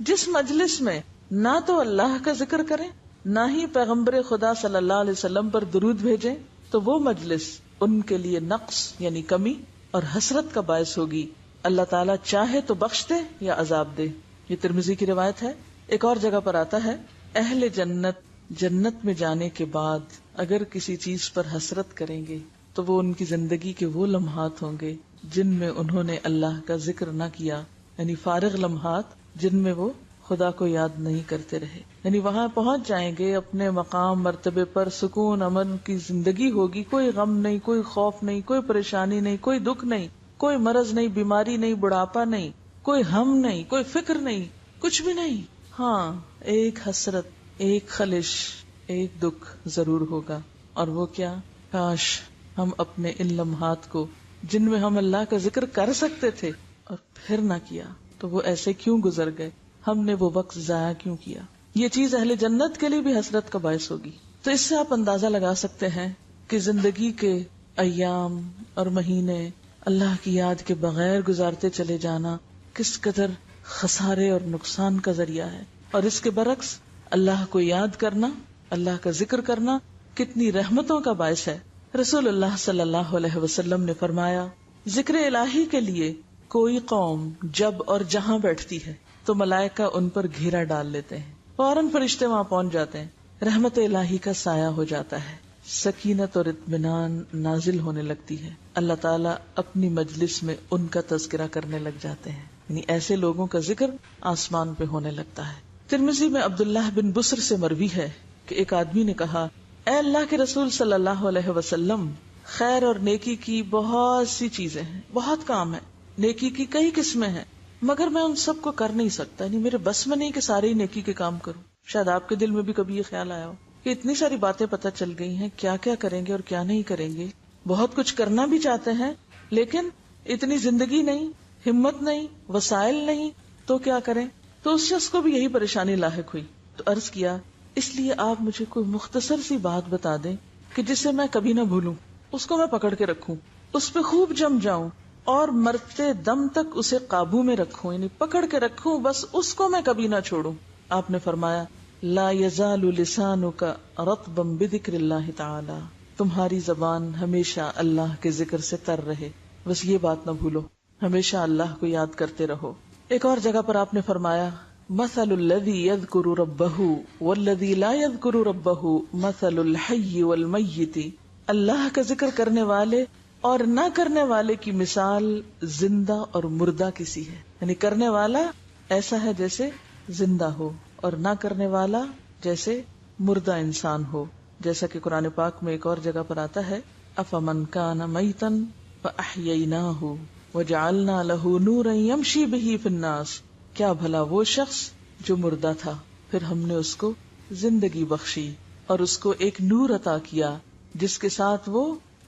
جس مجلس میں نہ تو اللہ کا ذکر کریں نہ ہی پیغمبر خدا صلی اللہ علیہ وسلم پر درود بھیجیں تو وہ مجلس ان کے لیے نقص یعنی کمی اور حسرت کا باعث ہوگی. اللہ تعالیٰ چاہے تو بخش دے یا عذاب دے. یہ ترمذی کی روایت ہے. ایک اور جگہ پر آتا ہے اہل جنت جنت میں جانے کے بعد اگر کسی چیز پر حسرت کریں گے تو وہ ان کی زندگی کے وہ لمحات ہوں گے جن میں انہوں نے اللہ کا ذکر نہ کیا، یعنی فارغ لمحات جن میں وہ خدا کو یاد نہیں کرتے رہے. یعنی وہاں پہنچ جائیں گے اپنے مقام مرتبے پر، سکون امن کی زندگی ہوگی، کوئی غم نہیں، کوئی خوف نہیں، کوئی پریشانی نہیں، کوئی دکھ نہیں، کوئی مرض نہیں، بیماری نہیں، بڑھاپا نہیں، کوئی ہم نہیں، کوئی فکر نہیں، کچھ بھی نہیں. ہاں ایک حسرت، ایک خلش، ایک دکھ ضرور ہوگا، اور وہ کیا؟ کاش ہم اپنے ان لمحات کو جن میں ہم اللہ کا ذکر کر سکتے تھے اور پھر نہ کیا تو وہ ایسے کیوں گزر گئے، ہم نے وہ وقت ضائع کیوں کیا. یہ چیز اہل جنت کے لیے بھی حسرت کا باعث ہوگی. تو اس سے آپ اندازہ لگا سکتے ہیں کہ زندگی کے ایام اور مہینے اللہ کی یاد کے بغیر گزارتے چلے جانا کس قدر خسارے اور نقصان کا ذریعہ ہے، اور اس کے برعکس اللہ کو یاد کرنا، اللہ کا ذکر کرنا کتنی رحمتوں کا باعث ہے. رسول اللہ صلی اللہ علیہ وسلم نے فرمایا ذکر الہی کے لیے کوئی قوم جب اور جہاں بیٹھتی ہے تو ملائکہ ان پر گھیرا ڈال لیتے ہیں، فوراً فرشتے وہاں پہنچ جاتے ہیں، رحمت الہی کا سایہ ہو جاتا ہے، سکینت اور اطمینان نازل ہونے لگتی ہے. اللہ تعالیٰ اپنی مجلس میں ان کا تذکرہ کرنے لگ جاتے ہیں، یعنی ایسے لوگوں کا ذکر آسمان پہ ہونے لگتا ہے. ترمذی میں عبداللہ بن بسر سے مروی ہے کہ ایک آدمی نے کہا اے اللہ کے رسول صلی اللہ علیہ وسلم، خیر اور نیکی کی بہت سی چیزیں ہیں، بہت کام ہے، نیکی کی کئی قسمیں ہیں، مگر میں ان سب کو کر نہیں سکتا، یعنی میرے بس میں نہیں کہ سارے ہی نیکی کے کام کروں. شاید آپ کے دل میں بھی کبھی یہ خیال آیا ہو کہ اتنی ساری باتیں پتہ چل گئی ہیں، کیا کیا کریں گے اور کیا نہیں کریں گے. بہت کچھ کرنا بھی چاہتے ہیں لیکن اتنی زندگی نہیں، ہمت نہیں، وسائل نہیں، تو کیا کریں. تو اس شخص کو بھی یہی پریشانی لاحق ہوئی. تو عرض کیا اس لیے آپ مجھے کوئی مختصر سی بات بتا دیں کہ جسے میں کبھی نہ بھولوں، اس کو میں پکڑ کے رکھوں، اس پہ خوب جم جاؤں اور مرتے دم تک اسے قابو میں رکھوں، یعنی پکڑ کے رکھوں، بس اس کو میں کبھی نہ چھوڑوں. آپ نے فرمایا لا یزال لسانک رطبا بذکر اللہ تعالی، تمہاری زبان ہمیشہ اللہ کے ذکر سے تر رہے، بس یہ بات نہ بھولو، ہمیشہ اللہ کو یاد کرتے رہو. ایک اور جگہ پر آپ نے فرمایا مثل الذی یذکر ربہ والذی لا یذکر ربہ مثل الحی والمیت، اللہ کا ذکر کرنے والے اور نہ کرنے والے کی مثال زندہ اور مردہ کسی ہے. یعنی کرنے والا ایسا ہے جیسے زندہ ہو اور نہ کرنے والا جیسے مردہ انسان ہو. جیسا کہ قرآن پاک میں ایک اور جگہ پر آتا ہے افمن کان میتا فاحییناہ وجعلنا له نورا یمشی بہ فی الناس، کیا بھلا وہ شخص جو مردہ تھا پھر ہم نے اس کو زندگی بخشی اور اس کو ایک نور عطا کیا جس کے ساتھ وہ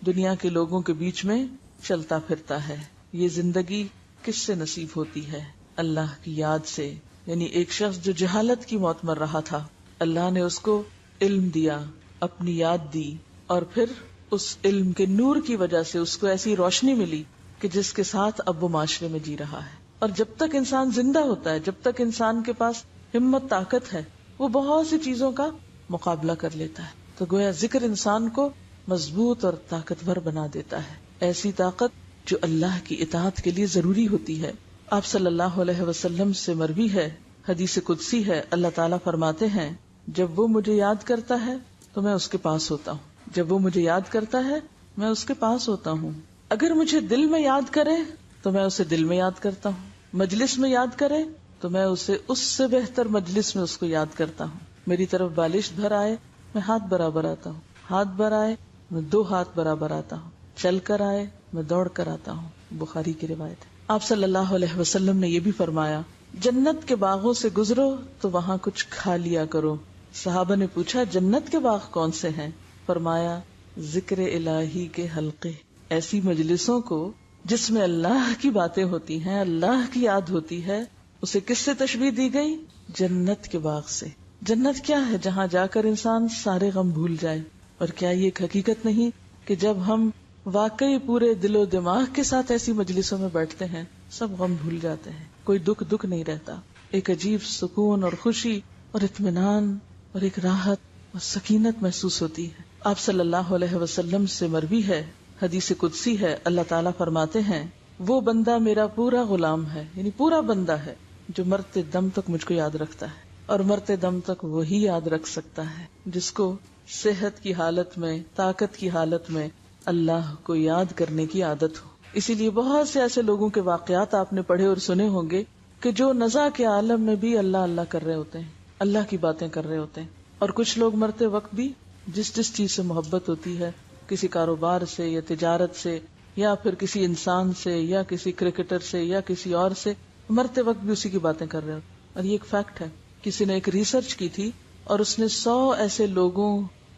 دنیا کے لوگوں کے بیچ میں چلتا پھرتا ہے. یہ زندگی کس سے نصیب ہوتی ہے؟ اللہ کی یاد سے. یعنی ایک شخص جو جہالت کی موت مر رہا تھا، اللہ نے اس کو علم دیا، اپنی یاد دی، اور پھر اس علم کے نور کی وجہ سے اس کو ایسی روشنی ملی کہ جس کے ساتھ اب وہ معاشرے میں جی رہا ہے. اور جب تک انسان زندہ ہوتا ہے، جب تک انسان کے پاس ہمت طاقت ہے، وہ بہت سی چیزوں کا مقابلہ کر لیتا ہے. تو گویا ذکر انسان کو مضبوط اور طاقتور بنا دیتا ہے، ایسی طاقت جو اللہ کی اطاعت کے لیے ضروری ہوتی ہے. آپ صلی اللہ علیہ وسلم سے مروی ہے، حدیث قدسی ہے، اللہ تعالیٰ فرماتے ہیں جب وہ مجھے یاد کرتا ہے تو میں اس کے پاس ہوتا ہوں. جب وہ مجھے یاد کرتا ہے میں اس کے پاس ہوتا ہوں. اگر مجھے دل میں یاد کرے تو میں اسے دل میں یاد کرتا ہوں. مجلس میں یاد کرے تو میں اسے اس سے بہتر مجلس میں اس کو یاد کرتا ہوں. میری طرف بالش بھر آئے میں ہاتھ برابر آتا ہوں، ہاتھ بھر آئے میں 2 ہاتھ برابر آتا ہوں، چل کر آئے میں دوڑ کر آتا ہوں. بخاری کی روایت ہے. آپ صلی اللہ علیہ وسلم نے یہ بھی فرمایا جنت کے باغوں سے گزرو تو وہاں کچھ کھا لیا کرو. صحابہ نے پوچھا جنت کے باغ کون سے ہیں؟ فرمایا ذکر الہی کے حلقے، ایسی مجلسوں کو جس میں اللہ کی باتیں ہوتی ہیں، اللہ کی یاد ہوتی ہے. اسے کس سے تشبیہ دی گئی؟ جنت کے باغ سے. جنت کیا ہے؟ جہاں جا کر انسان سارے غم بھول جائے. اور کیا یہ ایک حقیقت نہیں کہ جب ہم واقعی پورے دل و دماغ کے ساتھ ایسی مجلسوں میں بیٹھتے ہیں سب غم بھول جاتے ہیں، کوئی دکھ نہیں رہتا. ایک عجیب سکون اور خوشی اور اطمینان اور ایک راحت اور سکینت محسوس ہوتی ہے. آپ صلی اللہ علیہ وسلم سے مروی ہے، حدیث قدسی ہے، اللہ تعالیٰ فرماتے ہیں وہ بندہ میرا پورا غلام ہے، یعنی پورا بندہ ہے جو مرتے دم تک مجھ کو یاد رکھتا ہے. اور مرتے دم تک وہی یاد رکھ سکتا ہے جس کو صحت کی حالت میں، طاقت کی حالت میں اللہ کو یاد کرنے کی عادت ہو. اسی لیے بہت سے ایسے لوگوں کے واقعات آپ نے پڑھے اور سنے ہوں گے کہ جو نزا کے عالم میں بھی اللہ اللہ کر رہے ہوتے ہیں، اللہ کی باتیں کر رہے ہوتے ہیں. اور کچھ لوگ مرتے وقت بھی جس چیز سے محبت ہوتی ہے، کسی کاروبار سے یا تجارت سے یا پھر کسی انسان سے یا کسی کرکٹر سے یا کسی اور سے، مرتے وقت بھی اسی کی باتیں کر رہے ہوتے. اور یہ ایک فیکٹ ہے. کسی نے ایک ریسرچ کی تھی اور اس نے 100 ایسے لوگوں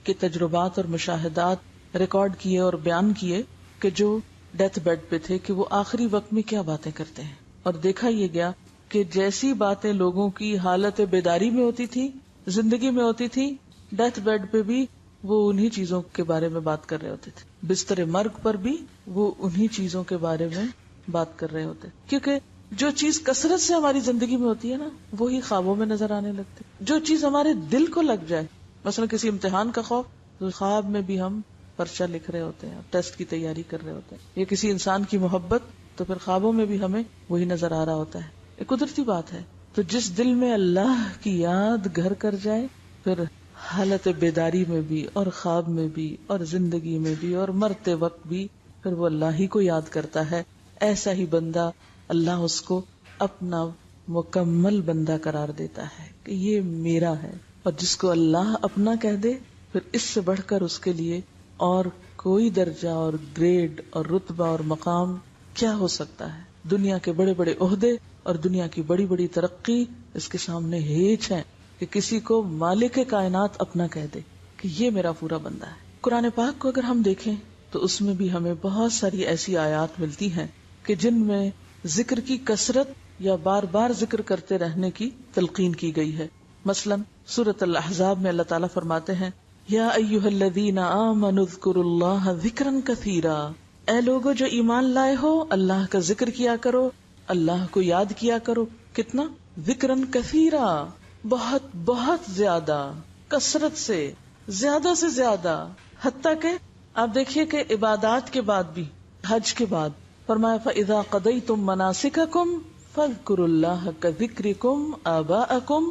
کے تجربات اور مشاہدات ریکارڈ کیے اور بیان کیے کہ جو ڈیتھ بیڈ پہ تھے کہ وہ آخری وقت میں کیا باتیں کرتے ہیں. اور دیکھا یہ گیا کہ جیسی باتیں لوگوں کی حالت بیداری میں ہوتی تھی، زندگی میں ہوتی تھی، ڈیتھ بیڈ پہ بھی وہ انہی چیزوں کے بارے میں بات کر رہے ہوتے تھے. بستر مرگ پر بھی وہ انہی چیزوں کے بارے میں بات کر رہے ہوتے. کیونکہ جو چیز کثرت سے ہماری زندگی میں ہوتی ہے نا، وہی خوابوں میں نظر آنے لگتی. جو چیز ہمارے دل کو لگ جائے، مثلا کسی امتحان کا خوف، تو خواب میں بھی ہم پرچہ لکھ رہے ہوتے ہیں، ٹیسٹ کی تیاری کر رہے ہوتے ہیں. یا کسی انسان کی محبت، تو پھر خوابوں میں بھی ہمیں وہی نظر آ رہا ہوتا ہے. ایک قدرتی بات ہے. تو جس دل میں اللہ کی یاد گھر کر جائے، پھر حالت بیداری میں بھی اور خواب میں بھی اور زندگی میں بھی اور مرتے وقت بھی پھر وہ اللہ ہی کو یاد کرتا ہے. ایسا ہی بندہ اللہ اس کو اپنا مکمل بندہ قرار دیتا ہے کہ یہ میرا ہے. اور جس کو اللہ اپنا کہہ دے، پھر اس سے بڑھ کر اس کے لیے اور کوئی درجہ اور گریڈ اور رتبہ اور مقام کیا ہو سکتا ہے. دنیا کے بڑے بڑے عہدے اور دنیا کی بڑی بڑی ترقی اس کے سامنے ہیچ ہے کہ کسی کو مالک کائنات اپنا کہہ دے کہ یہ میرا پورا بندہ ہے. قرآن پاک کو اگر ہم دیکھیں تو اس میں بھی ہمیں بہت ساری ایسی آیات ملتی ہیں کہ جن میں ذکر کی کثرت یا بار بار ذکر کرتے رہنے کی تلقین کی گئی ہے. مثلا سورۃ الاحزاب میں اللہ تعالیٰ فرماتے ہیں یا ایھا الذین آمنوا اذکروا اللہ ذکرا کثیرا، اے لوگو جو ایمان لائے ہو اللہ کا ذکر کیا کرو، اللہ کو یاد کیا کرو. کتنا؟ ذکرا کثیرا، بہت بہت زیادہ، کثرت سے زیادہ. حتیٰ کہ آپ دیکھیے کہ عبادات کے بعد بھی، حج کے بعد فرمایا فَإِذَا قَضَيْتُم مَّنَاسِكَكُمْ فَاذْكُرُوا اللَّهَ كَذِكْرِكُمْ آبَاءَكُمْ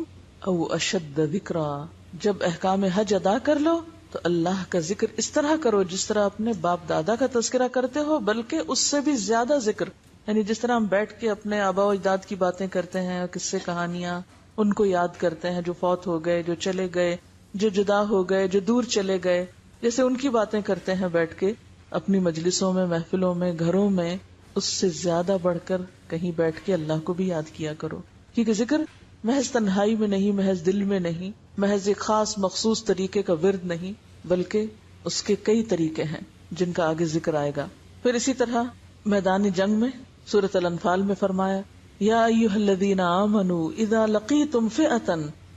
أَوْ أَشَدَّ ذِكْرًا. جب احکام حج ادا کر لو تو اللہ کا ذکر اس طرح کرو جس طرح اپنے باپ دادا کا تذکرہ کرتے ہو، بلکہ اس سے بھی زیادہ ذکر. یعنی جس طرح ہم بیٹھ کے اپنے آباء و اجداد کی باتیں کرتے ہیں، قصے کہانیاں ان کو یاد کرتے ہیں جو فوت ہو گئے، جو چلے گئے، جو جدا ہو گئے، جو دور چلے گئے، جیسے ان کی باتیں کرتے ہیں بیٹھ کے اپنی مجلسوں میں، محفلوں میں، گھروں میں، اس سے زیادہ بڑھ کر کہیں بیٹھ کے اللہ کو بھی یاد کیا کرو. کیونکہ ذکر محض تنہائی میں نہیں، محض دل میں نہیں، محض ایک خاص مخصوص طریقے کا ورد نہیں، بلکہ اس کے کئی طریقے ہیں جن کا آگے ذکر آئے گا. پھر اسی طرح میدان جنگ میں سورۃ الانفال میں فرمایا یا ایھا الذین آمنوا اذا لقیتم فئۃ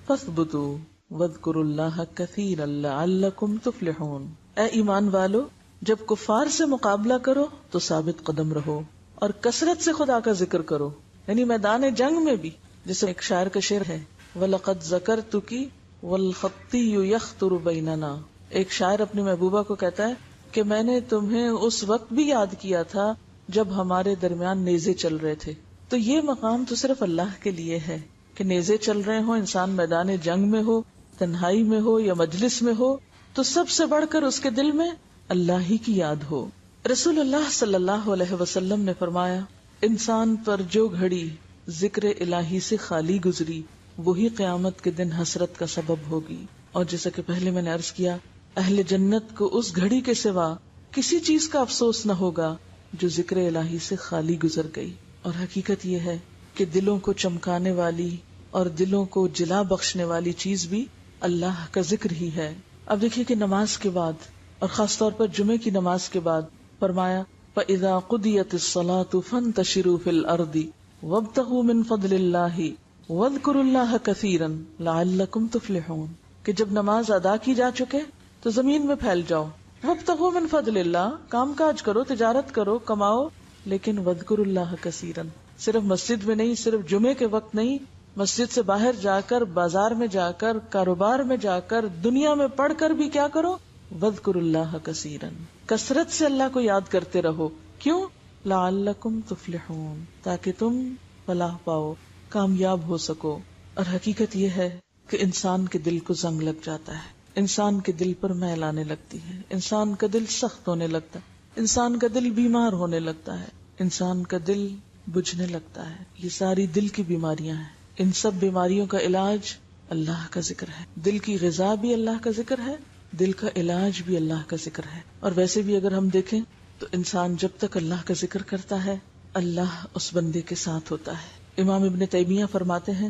فاثبتوا وَاذْكُرُوا اللَّهَ كَثِيرًا لَعَلَّكُمْ تُفْلِحُونَ. اے ایمان والو، جب کفار سے مقابلہ کرو تو ثابت قدم رہو اور کثرت سے خدا کا ذکر کرو، یعنی میدان جنگ میں بھی. جیسے ایک شاعر کا شعر ہے، وَلَقَدْ ذَكَرْتُكِ وَالْخَطِّيُّ يَخْطُرُ بَيْنَنَا. ایک شاعر اپنی محبوبہ کو کہتا ہے کہ میں نے تمہیں اس وقت بھی یاد کیا تھا جب ہمارے درمیان نیزے چل رہے تھے. تو یہ مقام تو صرف اللہ کے لیے ہے کہ نیزے چل رہے ہوں، انسان میدان جنگ میں ہو، تنہائی میں ہو یا مجلس میں ہو، تو سب سے بڑھ کر اس کے دل میں اللہ ہی کی یاد ہو. رسول اللہ صلی اللہ علیہ وسلم نے فرمایا، انسان پر جو گھڑی ذکر الہی سے خالی گزری وہی قیامت کے دن حسرت کا سبب ہوگی. اور جیسا کہ پہلے میں نے عرض کیا، اہل جنت کو اس گھڑی کے سوا کسی چیز کا افسوس نہ ہوگا جو ذکر الہی سے خالی گزر گئی. اور حقیقت یہ ہے کہ دلوں کو چمکانے والی اور دلوں کو جلا بخشنے والی چیز بھی اللہ کا ذکر ہی ہے. اب دیکھیے کہ نماز کے بعد اور خاص طور پر جمعے کی نماز کے بعد فرمایا، فَإِذَا قُضِيَتِ الصَّلَاةُ فَانْتَشِرُوا فِي الْأَرْضِ وَابْتَغُوا مِنْ فَضْلِ اللَّهِ وَاذْكُرُوا اللَّهَ كَثِيرًا لَعَلَّكُمْ تُفْلِحُونَ. کہ جب نماز ادا کی جا چکے تو زمین میں پھیل جاؤ. وَابْتَغُوا مِنْ فَضْلِ اللَّهِ، کام کاج کرو، تجارت کرو، کماؤ، لیکن وَاذْكُرُوا اللَّهَ كَثِيرًا، صرف مسجد میں نہیں، صرف جمعے کے وقت نہیں، مسجد سے باہر جا کر، بازار میں جا کر، کاروبار میں جا کر، دنیا میں پڑھ کر بھی کیا کرو، وَاذْكُرُوا اللَّهَ كَثِيرًا، کثرت سے اللہ کو یاد کرتے رہو. کیوں؟ لَعَلَّكُمْ تُفْلِحُونَ، تاکہ تم فلاح پاؤ، کامیاب ہو سکو. اور حقیقت یہ ہے کہ انسان کے دل کو زنگ لگ جاتا ہے، انسان کے دل پر میل آنے لگتی ہے، انسان کا دل سخت ہونے لگتا ہے، انسان کا دل بیمار ہونے لگتا ہے، انسان کا دل بجھنے لگتا ہے. یہ ساری دل کی بیماریاں ہیں. ان سب بیماریوں کا علاج اللہ کا ذکر ہے. دل کی غذا بھی اللہ کا ذکر ہے، دل کا علاج بھی اللہ کا ذکر ہے. اور ویسے بھی اگر ہم دیکھیں تو انسان جب تک اللہ کا ذکر کرتا ہے اللہ اس بندے کے ساتھ ہوتا ہے. امام ابن تیمیہ فرماتے ہیں،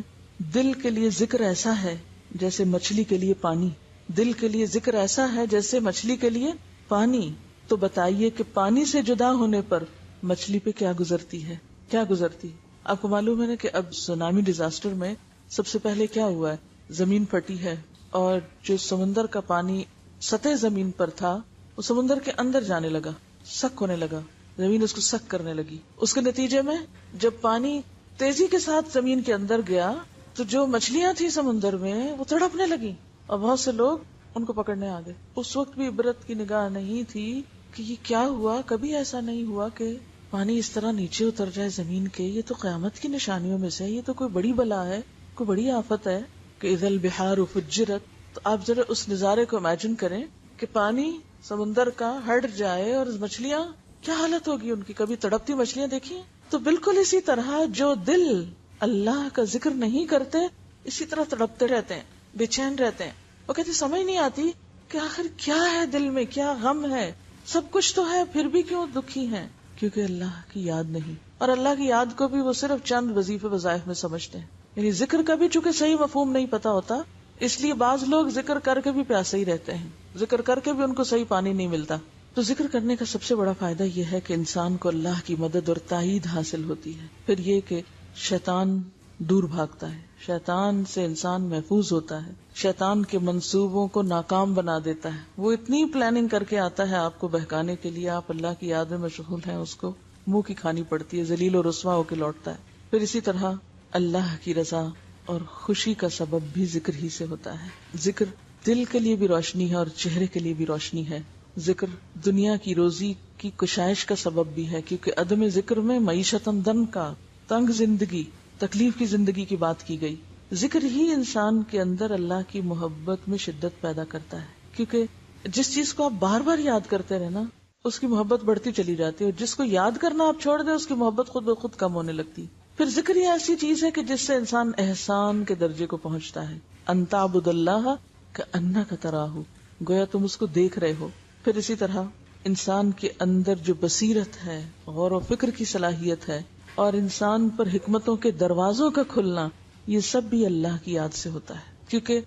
دل کے لیے ذکر ایسا ہے جیسے مچھلی کے لیے پانی. دل کے لیے ذکر ایسا ہے جیسے مچھلی کے لیے پانی. تو بتائیے کہ پانی سے جدا ہونے پر مچھلی پہ کیا گزرتی ہے، کیا گزرتی. آپ کو معلوم ہے نا کہ اب سونامی ڈیزاسٹر میں سب سے پہلے کیا ہوا ہے، زمین پھٹی ہے اور جو سمندر کا پانی سطح زمین پر تھا وہ سمندر کے اندر جانے لگا، سک ہونے لگا، زمین اس کو سک کرنے لگی. اس کے نتیجے میں جب پانی تیزی کے ساتھ زمین کے اندر گیا تو جو مچھلیاں تھیں سمندر میں وہ تڑپنے لگی اور بہت سے لوگ ان کو پکڑنے آ گئے. اس وقت بھی عبرت کی نگاہ نہیں تھی کہ یہ کیا ہوا. کبھی ایسا نہیں ہوا کہ پانی اس طرح نیچے اتر جائے زمین کے. یہ تو قیامت کی نشانیوں میں سے ہے، یہ تو کوئی بڑی بلا ہے، کوئی بڑی آفت ہے کہ اذا البحار فجرت. تو آپ ذرا اس نظارے کو امیجن کریں کہ پانی سمندر کا ہٹ جائے اور مچھلیاں کیا حالت ہوگی ان کی. کبھی تڑپتی مچھلیاں دیکھی؟ تو بالکل اسی طرح جو دل اللہ کا ذکر نہیں کرتے اسی طرح تڑپتے رہتے ہیں، بے چین رہتے ہیں. وہ کہتے سمجھ نہیں آتی کہ آخر کیا ہے دل میں، کیا غم ہے. سب کچھ تو ہے پھر بھی کیوں دکھی ہیں؟ کیونکہ اللہ کی یاد نہیں. اور اللہ کی یاد کو بھی وہ صرف چند وظیفے وظائف میں سمجھتے ہیں. یعنی ذکر کا بھی چونکہ صحیح مفہوم نہیں پتا ہوتا، اس لیے بعض لوگ ذکر کر کے بھی پیاسے ہی رہتے ہیں، ذکر کر کے بھی ان کو صحیح پانی نہیں ملتا. تو ذکر کرنے کا سب سے بڑا فائدہ یہ ہے کہ انسان کو اللہ کی مدد اور تائید حاصل ہوتی ہے. پھر یہ کہ شیطان دور بھاگتا ہے، شیطان سے انسان محفوظ ہوتا ہے، شیطان کے منصوبوں کو ناکام بنا دیتا ہے. وہ اتنی پلاننگ کر کے آتا ہے آپ کو بہکانے کے لیے، آپ اللہ کی یاد میں مشغول ہیں، اس کو منہ کی کھانی پڑتی ہے، ذلیل و رسوا ہو کے لوٹتا ہے. پھر اسی طرح اللہ کی رضا اور خوشی کا سبب بھی ذکر ہی سے ہوتا ہے. ذکر دل کے لیے بھی روشنی ہے اور چہرے کے لیے بھی روشنی ہے. ذکر دنیا کی روزی کی کشائش کا سبب بھی ہے، کیونکہ عدم ذکر میں معیشت دن کا، تنگ زندگی، تکلیف کی زندگی کی بات کی گئی. ذکر ہی انسان کے اندر اللہ کی محبت میں شدت پیدا کرتا ہے، کیونکہ جس چیز کو آپ بار بار یاد کرتے رہنا اس کی محبت بڑھتی چلی جاتی ہے، اور جس کو یاد کرنا آپ چھوڑ دیں اس کی محبت خود بخود کم ہونے لگتی. پھر ذکر یہ ایسی چیز ہے کہ جس سے انسان احسان کے درجے کو پہنچتا ہے. ان تعبد اللہ کأنک تراہ، گویا تم اس کو دیکھ رہے ہو. پھر اسی طرح انسان کے اندر جو بصیرت ہے، غور و فکر کی صلاحیت ہے، اور انسان پر حکمتوں کے دروازوں کا کھلنا، یہ سب بھی اللہ کی یاد سے ہوتا ہے. کیونکہ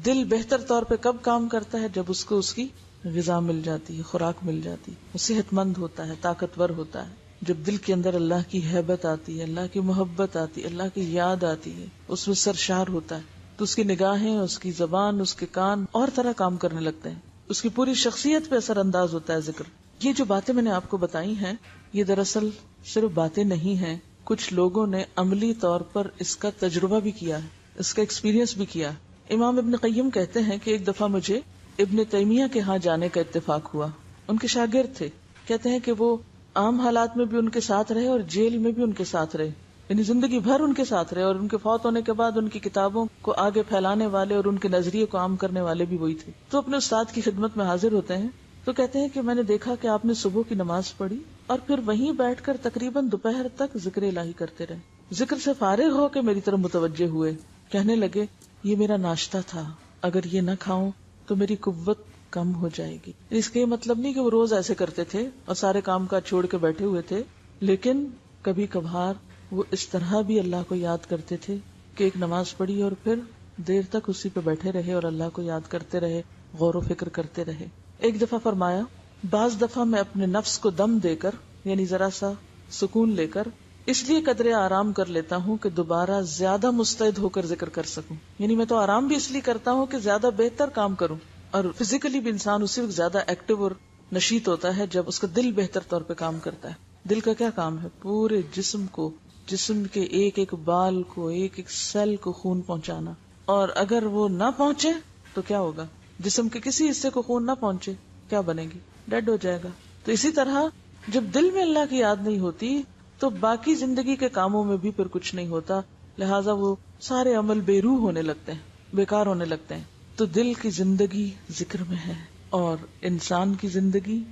دل بہتر طور پہ کب کام کرتا ہے؟ جب اس کو اس کی غذا مل جاتی ہے، خوراک مل جاتی ہے، وہ صحت مند ہوتا ہے، طاقتور ہوتا ہے. جب دل کے اندر اللہ کی ہیبت آتی ہے، اللہ کی محبت آتی ہے، اللہ کی یاد آتی ہے، اس میں سرشار ہوتا ہے. تو اس کی نگاہیں، اس کی زبان، اس کے کان اور طرح کام کرنے لگتے ہیں، اس کی پوری شخصیت پہ اثر انداز ہوتا ہے ذکر۔ یہ جو باتیں میں نے آپ کو بتائی ہیں، یہ دراصل صرف باتیں نہیں ہیں، کچھ لوگوں نے عملی طور پر اس کا تجربہ بھی کیا ہے، اس کا ایکسپیرینس بھی کیا۔ امام ابن قیم کہتے ہیں کہ ایک دفعہ مجھے ابن تیمیہ کے ہاں جانے کا اتفاق ہوا، ان کے شاگرد تھے۔ کہتے ہیں کہ وہ عام حالات میں بھی ان کے ساتھ رہے اور جیل میں بھی ان کے ساتھ رہے، یعنی زندگی بھر ان کے ساتھ رہے، اور ان کے فوت ہونے کے بعد ان کی کتابوں کو آگے پھیلانے والے اور ان کے نظریے کو عام کرنے والے بھی وہی تھے۔ تو اپنے استاد کی خدمت میں حاضر ہوتے ہیں تو کہتے ہیں کہ میں نے دیکھا کہ آپ نے صبح کی نماز پڑھی اور پھر وہیں بیٹھ کر تقریباً دوپہر تک ذکر الہی کرتے رہے۔ ذکر سے فارغ ہو کے میری طرف متوجہ ہوئے، کہنے لگے یہ میرا ناشتہ تھا، اگر یہ نہ کھاؤں تو میری قوت کم ہو جائے گی۔ اس کے مطلب نہیں کہ وہ روز ایسے کرتے تھے اور سارے کام کاج چھوڑ کے بیٹھے ہوئے تھے، لیکن کبھی کبھار وہ اس طرح بھی اللہ کو یاد کرتے تھے کہ ایک نماز پڑھی اور پھر دیر تک اسی پہ بیٹھے رہے اور اللہ کو یاد کرتے رہے، غور و فکر کرتے رہے۔ ایک دفعہ فرمایا، بعض دفعہ میں اپنے نفس کو دم دے کر، یعنی ذرا سا سکون لے کر، اس لیے قدرے آرام کر لیتا ہوں کہ دوبارہ زیادہ مستعد ہو کر ذکر کر سکوں۔ یعنی میں تو آرام بھی اس لیے کرتا ہوں کہ زیادہ بہتر کام کروں، اور فزیکلی بھی انسان اسی وقت زیادہ ایکٹیو اور نشیط ہوتا ہے جب اس کا دل بہتر طور پہ کام کرتا ہے۔ دل کا کیا کام ہے؟ پورے جسم کو، جسم کے ایک ایک بال کو، ایک ایک سیل کو خون پہنچانا، اور اگر وہ نہ پہنچے تو کیا ہوگا؟ جسم کے کسی حصے کو خون نہ پہنچے کیا بنے گی؟ ڈیڈ ہو جائے گا۔ تو اسی طرح جب دل میں اللہ کی یاد نہیں ہوتی تو باقی زندگی کے کاموں میں بھی پھر کچھ نہیں ہوتا، لہٰذا وہ سارے عمل بے روح ہونے لگتے ہیں، بیکار ہونے لگتے ہیں۔ تو دل کی زندگی ذکر میں ہے، اور انسان کی زندگی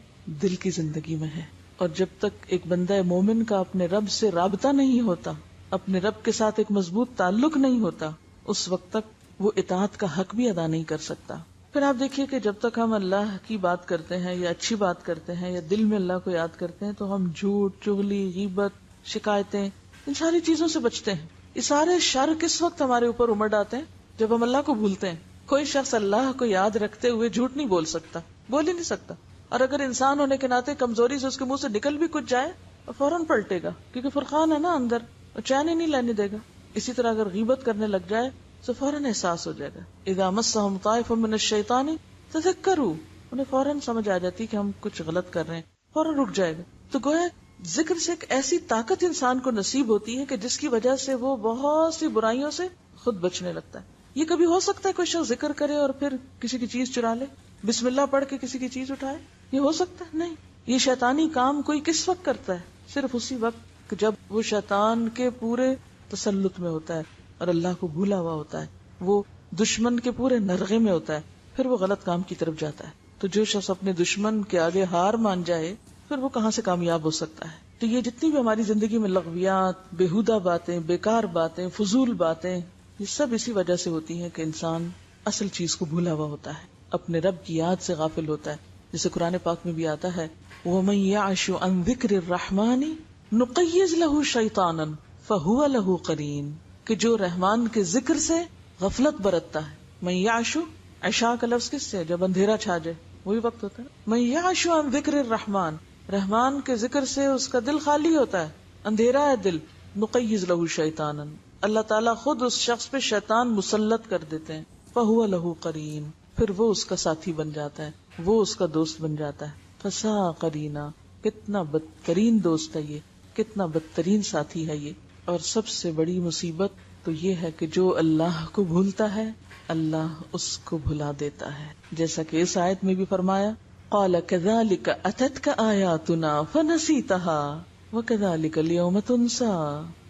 دل کی زندگی میں ہے، اور جب تک ایک بندہ مومن کا اپنے رب سے رابطہ نہیں ہوتا، اپنے رب کے ساتھ ایک مضبوط تعلق نہیں ہوتا، اس وقت تک وہ اطاعت کا حق بھی ادا نہیں کر سکتا۔ پھر آپ دیکھیے کہ جب تک ہم اللہ کی بات کرتے ہیں یا اچھی بات کرتے ہیں یا دل میں اللہ کو یاد کرتے ہیں تو ہم جھوٹ، چغلی، غیبت، شکایتیں، ان ساری چیزوں سے بچتے ہیں۔ یہ سارے شر کس وقت ہمارے اوپر امڑ آتے ہیں؟ جب ہم اللہ کو بھولتے ہیں۔ کوئی شخص اللہ کو یاد رکھتے ہوئے جھوٹ نہیں بول سکتا، بول ہی نہیں سکتا، اور اگر انسان ہونے کے ناطے کمزوری سے اس کے منہ سے نکل بھی کچھ جائے فوراً پلٹے گا، کیونکہ فرقان ہے نا اندر، اور چین ہی نہیں لینے دے گا۔ اسی طرح اگر غیبت کرنے لگ جائے تو فوراً احساس ہو جائے گا، اذا مسہم طائف من الشیطان تذکروا، انہیں فوراً سمجھ آ جاتی کہ ہم کچھ غلط کر رہے ہیں، فوراً رک جائے گا۔ تو گویا ذکر سے ایک ایسی طاقت انسان کو نصیب ہوتی ہے کہ جس کی وجہ سے وہ بہت سی برائیوں سے خود بچنے لگتا ہے۔ یہ کبھی ہو سکتا ہے کوئی شخص ذکر کرے اور پھر کسی کی چیز چرا لے، بسم اللہ پڑھ کے کسی کی چیز اٹھائے؟ یہ ہو سکتا ہے؟ نہیں۔ یہ شیطانی کام کوئی کس وقت کرتا ہے؟ صرف اسی وقت جب وہ شیطان کے پورے تسلط میں ہوتا ہے اور اللہ کو بھولا ہوا ہوتا ہے، وہ دشمن کے پورے نرغے میں ہوتا ہے، پھر وہ غلط کام کی طرف جاتا ہے۔ تو جو شخص اپنے دشمن کے آگے ہار مان جائے پھر وہ کہاں سے کامیاب ہو سکتا ہے؟ تو یہ جتنی بھی ہماری زندگی میں لغویات، بےہودہ باتیں، بیکار باتیں، فضول باتیں، یہ سب اسی وجہ سے ہوتی ہیں کہ انسان اصل چیز کو بھولا ہوا ہوتا ہے، اپنے رب کی یاد سے غافل ہوتا ہے۔ جیسے قرآن پاک میں بھی آتا ہے، وَمَن يَعْشُ عَن ذِكْرِ الرَّحْمَنِ نُقَيِّضْ لَهُ شَيْطَانًا فَهُوَ لَهُ قَرِينٌ، کہ جو رحمان کے ذکر سے غفلت برتتا ہے۔ من یعشو، عشاء کا لفظ کس سے؟ جب اندھیرا چھا جائے وہی وقت ہوتا ہے۔ من یعشو عن ذکر الرحمن، رحمان کے ذکر سے اس کا دل خالی ہوتا ہے، اندھیرا ہے دل۔ نقیض لہ شیطانا، اللہ تعالیٰ خود اس شخص پہ شیطان مسلط کر دیتے ہیں۔ فہو لہ قرین، پھر وہ اس کا ساتھی بن جاتا ہے، وہ اس کا دوست بن جاتا ہے۔ فسا قرینا، کتنا بدترین دوست ہے یہ، کتنا بدترین ساتھی ہے یہ۔ اور سب سے بڑی مصیبت تو یہ ہے کہ جو اللہ کو بھولتا ہے اللہ اس کو بھلا دیتا ہے، جیسا کہ اس آیت میں بھی فرمایا، قال كذلك اتتك آیاتنا فنسیتها وكذلك اليوم تنسى،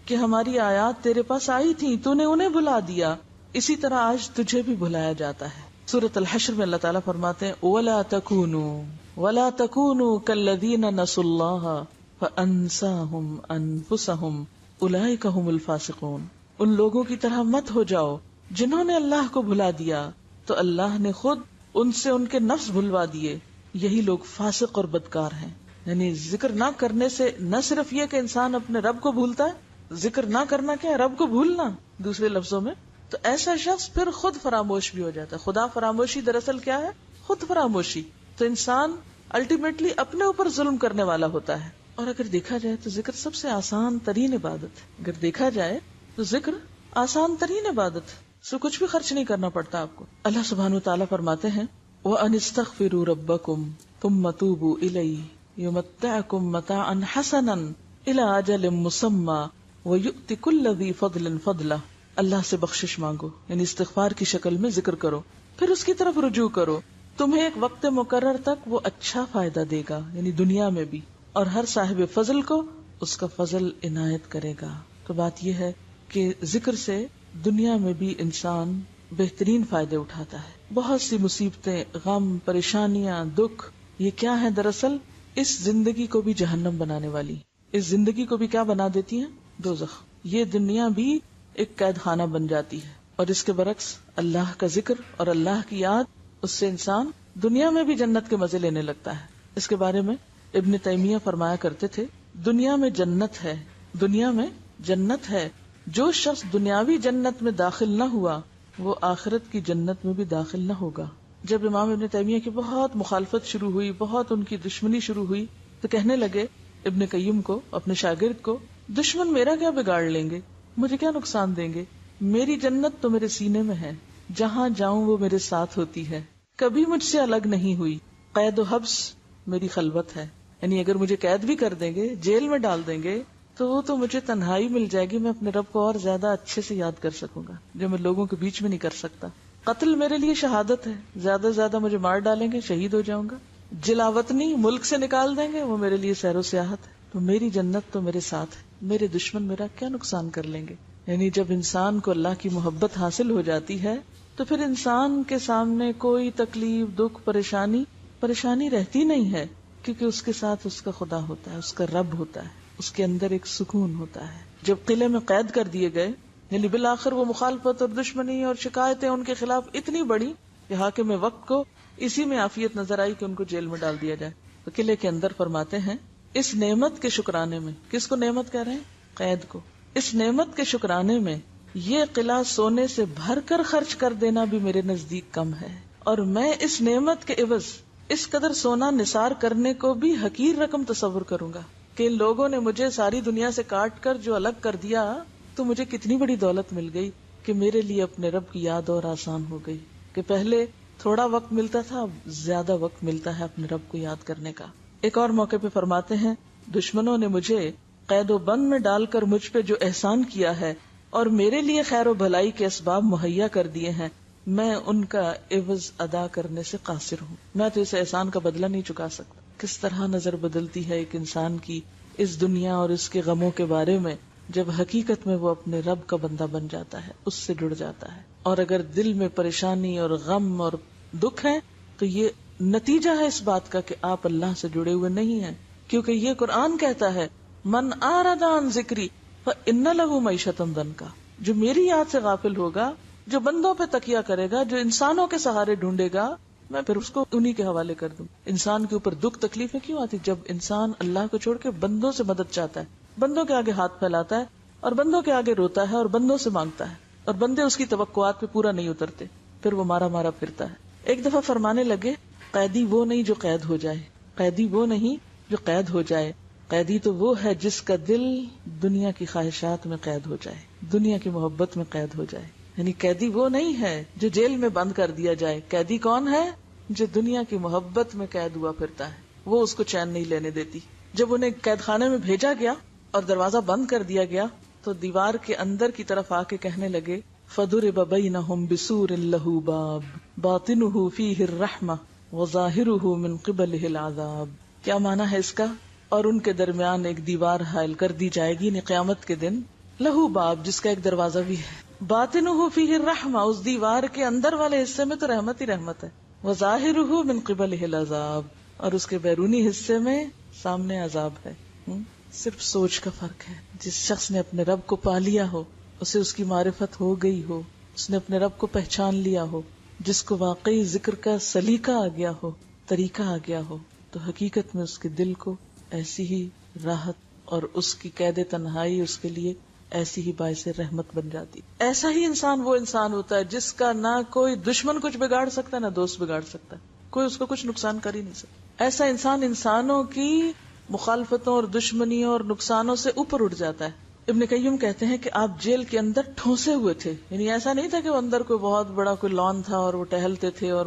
کہ ہماری آیات تیرے پاس آئی تھی تو نے انہیں بھلا دیا، اسی طرح آج تجھے بھی بھلایا جاتا ہے۔ سورۃ الحشر میں اللہ تعالیٰ فرماتے ہیں وَلَا تَكُونُوا كَالَّذِينَ نَسُوا اللَّهَ فَأَنسَاهُمْ أَنفُسَهُمْ أُولَئِكَ هُمُ الْفَاسِقُونَ، ان لوگوں کی طرح مت ہو جاؤ جنہوں نے اللہ کو بھلا دیا تو اللہ نے خود ان سے ان کے نفس بھلوا دیے، یہی لوگ فاسق اور بدکار ہیں۔ یعنی ذکر نہ کرنے سے نہ صرف یہ کہ انسان اپنے رب کو بھولتا ہے، ذکر نہ کرنا کیا ہے؟ رب کو بھولنا دوسرے لفظوں میں۔ تو ایسا شخص پھر خود فراموش بھی ہو جاتا ہے۔ خدا فراموشی دراصل کیا ہے؟ خود فراموشی۔ تو انسان الٹیمیٹلی اپنے اوپر ظلم کرنے والا ہوتا ہے۔ اور اگر دیکھا جائے تو ذکر سب سے آسان ترین عبادت ہے۔ اگر دیکھا جائے تو ذکر آسان ترین عبادت ہے۔ سو کچھ بھی خرچ نہیں کرنا پڑتا آپ کو. اللہ سبحانہ وتعالیٰ فرماتے ہیں وَأَنِ اسْتَغْفِرُوا رَبَّكُمْ ثُمَّ تُوبُوا إِلَيْهِ يُمَتِّعْكُمْ مَتَاعًا حَسَنًا إِلَىٰ أَجَلٍ مُّسَمًّى وَيُؤْتِ كُلَّ ذِي فَضْلٍ فَضْلَهُ. اللہ سے بخشش مانگو، یعنی استغفار کی شکل میں ذکر کرو، پھر اس کی طرف رجوع کرو. تمہیں ایک وقت مقرر تک وہ اچھا فائدہ دے گا، یعنی دنیا میں بھی، اور ہر صاحب فضل کو اس کا فضل عنایت کرے گا. تو بات یہ ہے کہ ذکر سے دنیا میں بھی انسان بہترین فائدے اٹھاتا ہے. بہت سی مصیبتیں، غم، پریشانیاں، دکھ، یہ کیا ہے؟ دراصل اس زندگی کو بھی جہنم بنانے والی، اس زندگی کو بھی کیا بنا دیتی ہیں؟ دوزخ. یہ دنیا بھی ایک قید خانہ بن جاتی ہے، اور اس کے برعکس اللہ کا ذکر اور اللہ کی یاد، اس سے انسان دنیا میں بھی جنت کے مزے لینے لگتا ہے. اس کے بارے میں ابن تیمیہ فرمایا کرتے تھے دنیا میں جنت ہے، دنیا میں جنت ہے. جو شخص دنیاوی جنت میں داخل نہ ہوا وہ آخرت کی جنت میں بھی داخل نہ ہوگا. جب امام ابن تیمیہ کی بہت مخالفت شروع ہوئی، بہت ان کی دشمنی شروع ہوئی، تو کہنے لگے ابن قیم کو، اپنے شاگرد کو، دشمن میرا کیا بگاڑ لیں گے، مجھے کیا نقصان دیں گے، میری جنت تو میرے سینے میں ہے، جہاں جاؤں وہ میرے ساتھ ہوتی ہے، کبھی مجھ سے الگ نہیں ہوئی. قید و حبس میری خلوت ہے، یعنی اگر مجھے قید بھی کر دیں گے، جیل میں ڈال دیں گے، تو وہ تو مجھے تنہائی مل جائے گی، میں اپنے رب کو اور زیادہ اچھے سے یاد کر سکوں گا، جو میں لوگوں کے بیچ میں نہیں کر سکتا. قتل میرے لیے شہادت ہے، زیادہ سے زیادہ مجھے مار ڈالیں گے، شہید ہو جاؤں گا. جلاوطنی، ملک سے نکال دیں گے، وہ میرے لیے سیر و سیاحت ہے. تو میری جنت تو میرے ساتھ ہے، میرے دشمن میرا کیا نقصان کر لیں گے. یعنی جب انسان کو اللہ کی محبت حاصل ہو جاتی ہے تو پھر انسان کے سامنے کوئی تکلیف، دکھ، پریشانی رہتی نہیں ہے، کیونکہ اس کے ساتھ اس کا خدا ہوتا ہے، اس کا رب ہوتا ہے، اس کے اندر ایک سکون ہوتا ہے. جب قلعے میں قید کر دیے گئے، یعنی بالآخر وہ مخالفت اور دشمنی اور شکایتیں ان کے خلاف اتنی بڑی کہ حاکم وقت کو اسی میں عافیت نظر آئی کہ ان کو جیل میں ڈال دیا جائے. تو قلعے کے اندر فرماتے ہیں اس نعمت کے شکرانے میں، کس کو نعمت کہہ رہے ہیں؟ قید کو. اس نعمت کے شکرانے میں یہ قلعہ سونے سے بھر کر خرچ کر دینا بھی میرے نزدیک کم ہے، اور میں اس نعمت کے عوض اس قدر سونا نثار کرنے کو بھی حقیر رقم تصور کروں گا کہ ان لوگوں نے مجھے ساری دنیا سے کاٹ کر جو الگ کر دیا، تو مجھے کتنی بڑی دولت مل گئی کہ میرے لیے اپنے رب کی یاد اور آسان ہو گئی، کہ پہلے تھوڑا وقت ملتا تھا، اب زیادہ وقت ملتا ہے اپنے رب کو یاد کرنے کا. ایک اور موقع پہ فرماتے ہیں دشمنوں نے مجھے قید و بند میں ڈال کر مجھ پہ جو احسان کیا ہے اور میرے لیے خیر و بھلائی کے اسباب مہیا کر دیے ہیں، میں ان کا عوض ادا کرنے سے قاصر ہوں، میں تو اس احسان کا بدلہ نہیں چکا سکتا. کس طرح نظر بدلتی ہے ایک انسان کی اس دنیا اور اس کے غموں کے بارے میں جب حقیقت میں وہ اپنے رب کا بندہ بن جاتا ہے، اس سے جڑ جاتا ہے. اور اگر دل میں پریشانی اور غم اور دکھ ہے تو یہ نتیجہ ہے اس بات کا کہ آپ اللہ سے جڑے ہوئے نہیں ہیں، کیونکہ یہ قرآن کہتا ہے من اعرض عن ذکری فإن له معیشۃ ضنکا، جو میری یاد سے غافل ہوگا، جو بندوں پہ تکیہ کرے گا، جو انسانوں کے سہارے ڈھونڈے گا، میں پھر اس کو انہی کے حوالے کر دوں. انسان کے اوپر دکھ تکلیفیں کیوں آتی؟ جب انسان اللہ کو چھوڑ کے بندوں سے مدد چاہتا ہے، بندوں کے آگے ہاتھ پھیلاتا ہے اور بندوں کے آگے روتا ہے اور بندوں سے مانگتا ہے، اور بندے اس کی توقعات پہ پورا نہیں اترتے، پھر وہ مارا مارا پھرتا ہے. ایک دفعہ فرمانے لگے قیدی وہ نہیں جو قید ہو جائے، قیدی وہ نہیں جو قید ہو جائے، قیدی تو وہ ہے جس کا دل دنیا کی خواہشات میں قید ہو جائے، دنیا کی محبت میں قید ہو جائے. یعنی قیدی وہ نہیں ہے جو جیل میں بند کر دیا جائے، قیدی کون ہے؟ جو دنیا کی محبت میں قید ہوا پھرتا ہے، وہ اس کو چین نہیں لینے دیتی. جب انہیں قید خانے میں بھیجا گیا اور دروازہ بند کر دیا گیا تو دیوار کے اندر کی طرف آ کے کہنے لگے فَضُرِبَ بَيْنَهُمْ بِسُورٍ لَهُ بَابٌ بَاطِنُهُ فِيهِ الرَّحْمَةُ وَظَاهِرُهُ مِنْ قِبَلِهِ الْعَذَابُ. کیا معنی ہے اس کا؟ اور ان کے درمیان ایک دیوار حائل کر دی جائے گی قیامت کے دن، لہو باب، جس کا ایک دروازہ بھی ہے، باطنہ فیہ الرحمہ، اس دیوار کے اندر والے حصے میں تو رحمت ہی رحمت ہے، وظاہرہ من قبلہ العذاب، اور اس کے بیرونی حصے میں سامنے عذاب ہے. صرف سوچ کا فرق ہے. جس شخص نے اپنے رب کو پا لیا ہو، اسے اس کی معرفت ہو گئی ہو، اس نے اپنے رب کو پہچان لیا ہو، جس کو واقعی ذکر کا سلیقہ آ گیا ہو، طریقہ آ گیا ہو، تو حقیقت میں اس کے دل کو ایسی ہی راحت اور اس کی قید تنہائی اس کے لیے ایسی ہی باعث رحمت بن جاتی. ایسا ہی انسان وہ انسان ہوتا ہے جس کا نہ کوئی دشمن کچھ بگاڑ سکتا، نہ دوست بگاڑ سکتا، کوئی اس کو کچھ نقصان کر ہی نہیں سکتا. ایسا انسان انسانوں کی مخالفتوں اور دشمنیوں اور نقصانوں سے اوپر اٹھ جاتا ہے ابن قیم کہتے ہیں کہ آپ جیل کے اندر ٹھونسے ہوئے تھے، یعنی ایسا نہیں تھا کہ وہ اندر کوئی بہت بڑا کوئی لان تھا اور وہ ٹہلتے تھے، اور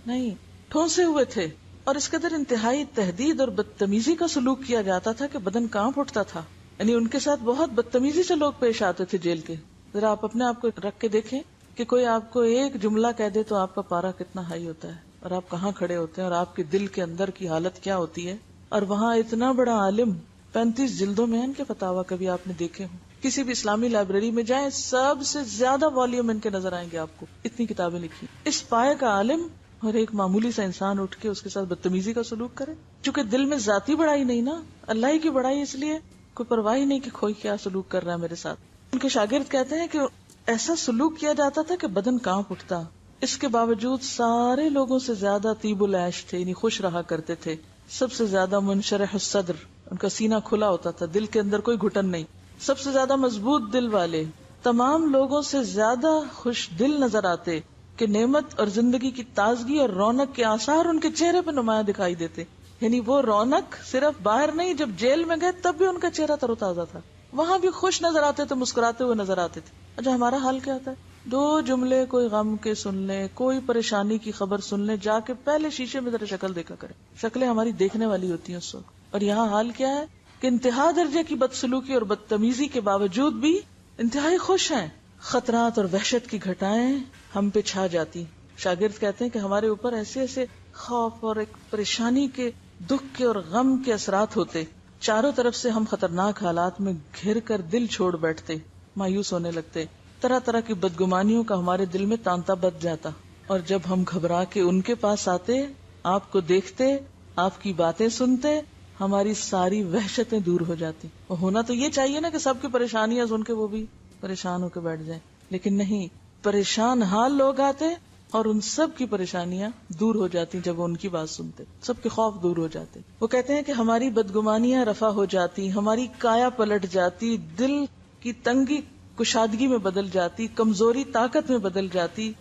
نہیں، ٹھونسے ہوئے تھے، اور اس قدر انتہائی تہدید اور بدتمیزی کا سلوک کیا جاتا تھا کہ بدن کانپ اٹھتا تھا. یعنی ان کے ساتھ بہت بدتمیزی سے لوگ پیش آتے تھے جیل کے. ذرا آپ اپنے آپ کو رکھ کے دیکھیں کہ کوئی آپ کو ایک جملہ کہہ دے تو آپ کا پارا کتنا ہائی ہوتا ہے، اور آپ کہاں کھڑے ہوتے ہیں، اور آپ کے دل کے اندر کی حالت کیا ہوتی ہے. اور وہاں اتنا بڑا عالم، 35 جلدوں میں ان کے فتاویٰ کبھی آپ نے دیکھے ہوں. کسی بھی اسلامی لائبریری میں جائیں، سب سے زیادہ والیوم ان کے نظر آئیں گے آپ کو، اتنی کتابیں لکھی. اس پائے کا عالم اور ایک معمولی سا انسان اٹھ کے اس کے ساتھ بدتمیزی کا سلوک کرے. چونکہ دل میں ذاتی بڑائی نہیں نا، اللہ ہی کی بڑائی، اس لیے کوئی پرواہ نہیں کہ کوئی کیا سلوک کر رہا ہے میرے ساتھ. ان کے شاگرد کہتے ہیں کہ ایسا سلوک کیا جاتا تھا کہ بدن کانپ اٹھتا. اس کے باوجود سارے لوگوں سے زیادہ طیب العیش تھے، یعنی خوش رہا کرتے تھے. سب سے زیادہ منشرح الصدر، ان کا سینہ کھلا ہوتا تھا، دل کے اندر کوئی گھٹن نہیں. سب سے زیادہ مضبوط دل والے، تمام لوگوں سے زیادہ خوش دل نظر آتے کہ نعمت اور زندگی کی تازگی اور رونق کے آثار ان کے چہرے پہ نمایاں دکھائی دیتے. یعنی وہ رونق صرف باہر نہیں، جب جیل میں گئے تب بھی ان کا چہرہ تر و تازہ تھا، وہاں بھی خوش نظر آتے تھے، مسکراتے ہوئے نظر آتے تھے. اچھا ہمارا حال کیا ہوتا ہے؟ 2 جملے کوئی غم کے سن لیں، کوئی پریشانی کی خبر سن لیں، جا کے پہلے شیشے میں ذرا شکل دیکھا کریں. شکلیں ہماری دیکھنے والی ہوتی ہیں اس وقت. اور یہاں حال کیا ہے کہ انتہا درجے کی بدسلوکی اور بدتمیزی کے باوجود بھی انتہائی خوش ہیں. خطرات اور وحشت کی گھٹائیں ہم پہ چھا جاتی. شاگرد کہتے ہیں کہ ہمارے اوپر ایسے ایسے خوف اور ایک پریشانی کے، دکھ کے اور غم کے اثرات ہوتے، چاروں طرف سے ہم خطرناک حالات میں گھر کر دل چھوڑ بیٹھتے، مایوس ہونے لگتے. طرح طرح کی بدگمانیوں کا ہمارے دل میں تانتا بچ جاتا. اور جب ہم گھبرا کے ان کے پاس آتے، آپ کو دیکھتے، آپ کی باتیں سنتے، ہماری ساری وحشتیں دور ہو جاتی. وہ ہونا تو یہ چاہیے نا کہ سب کی پریشانیاں سن کے وہ بھی پریشان ہو کے بیٹھ جائیں، لیکن نہیں، پریشان حال لوگ آتے اور ان سب کی پریشانیاں دور ہو جاتی جب وہ ان کی بات سنتے، سب کے خوف دور ہو جاتے. وہ کہتے ہیں کہ ہماری بدگمانیاں رفع ہو جاتی، ہماری کایا پلٹ جاتی، دل کی تنگی کشادگی میں بدل جاتی، کمزوری طاقت میں بدل جاتی،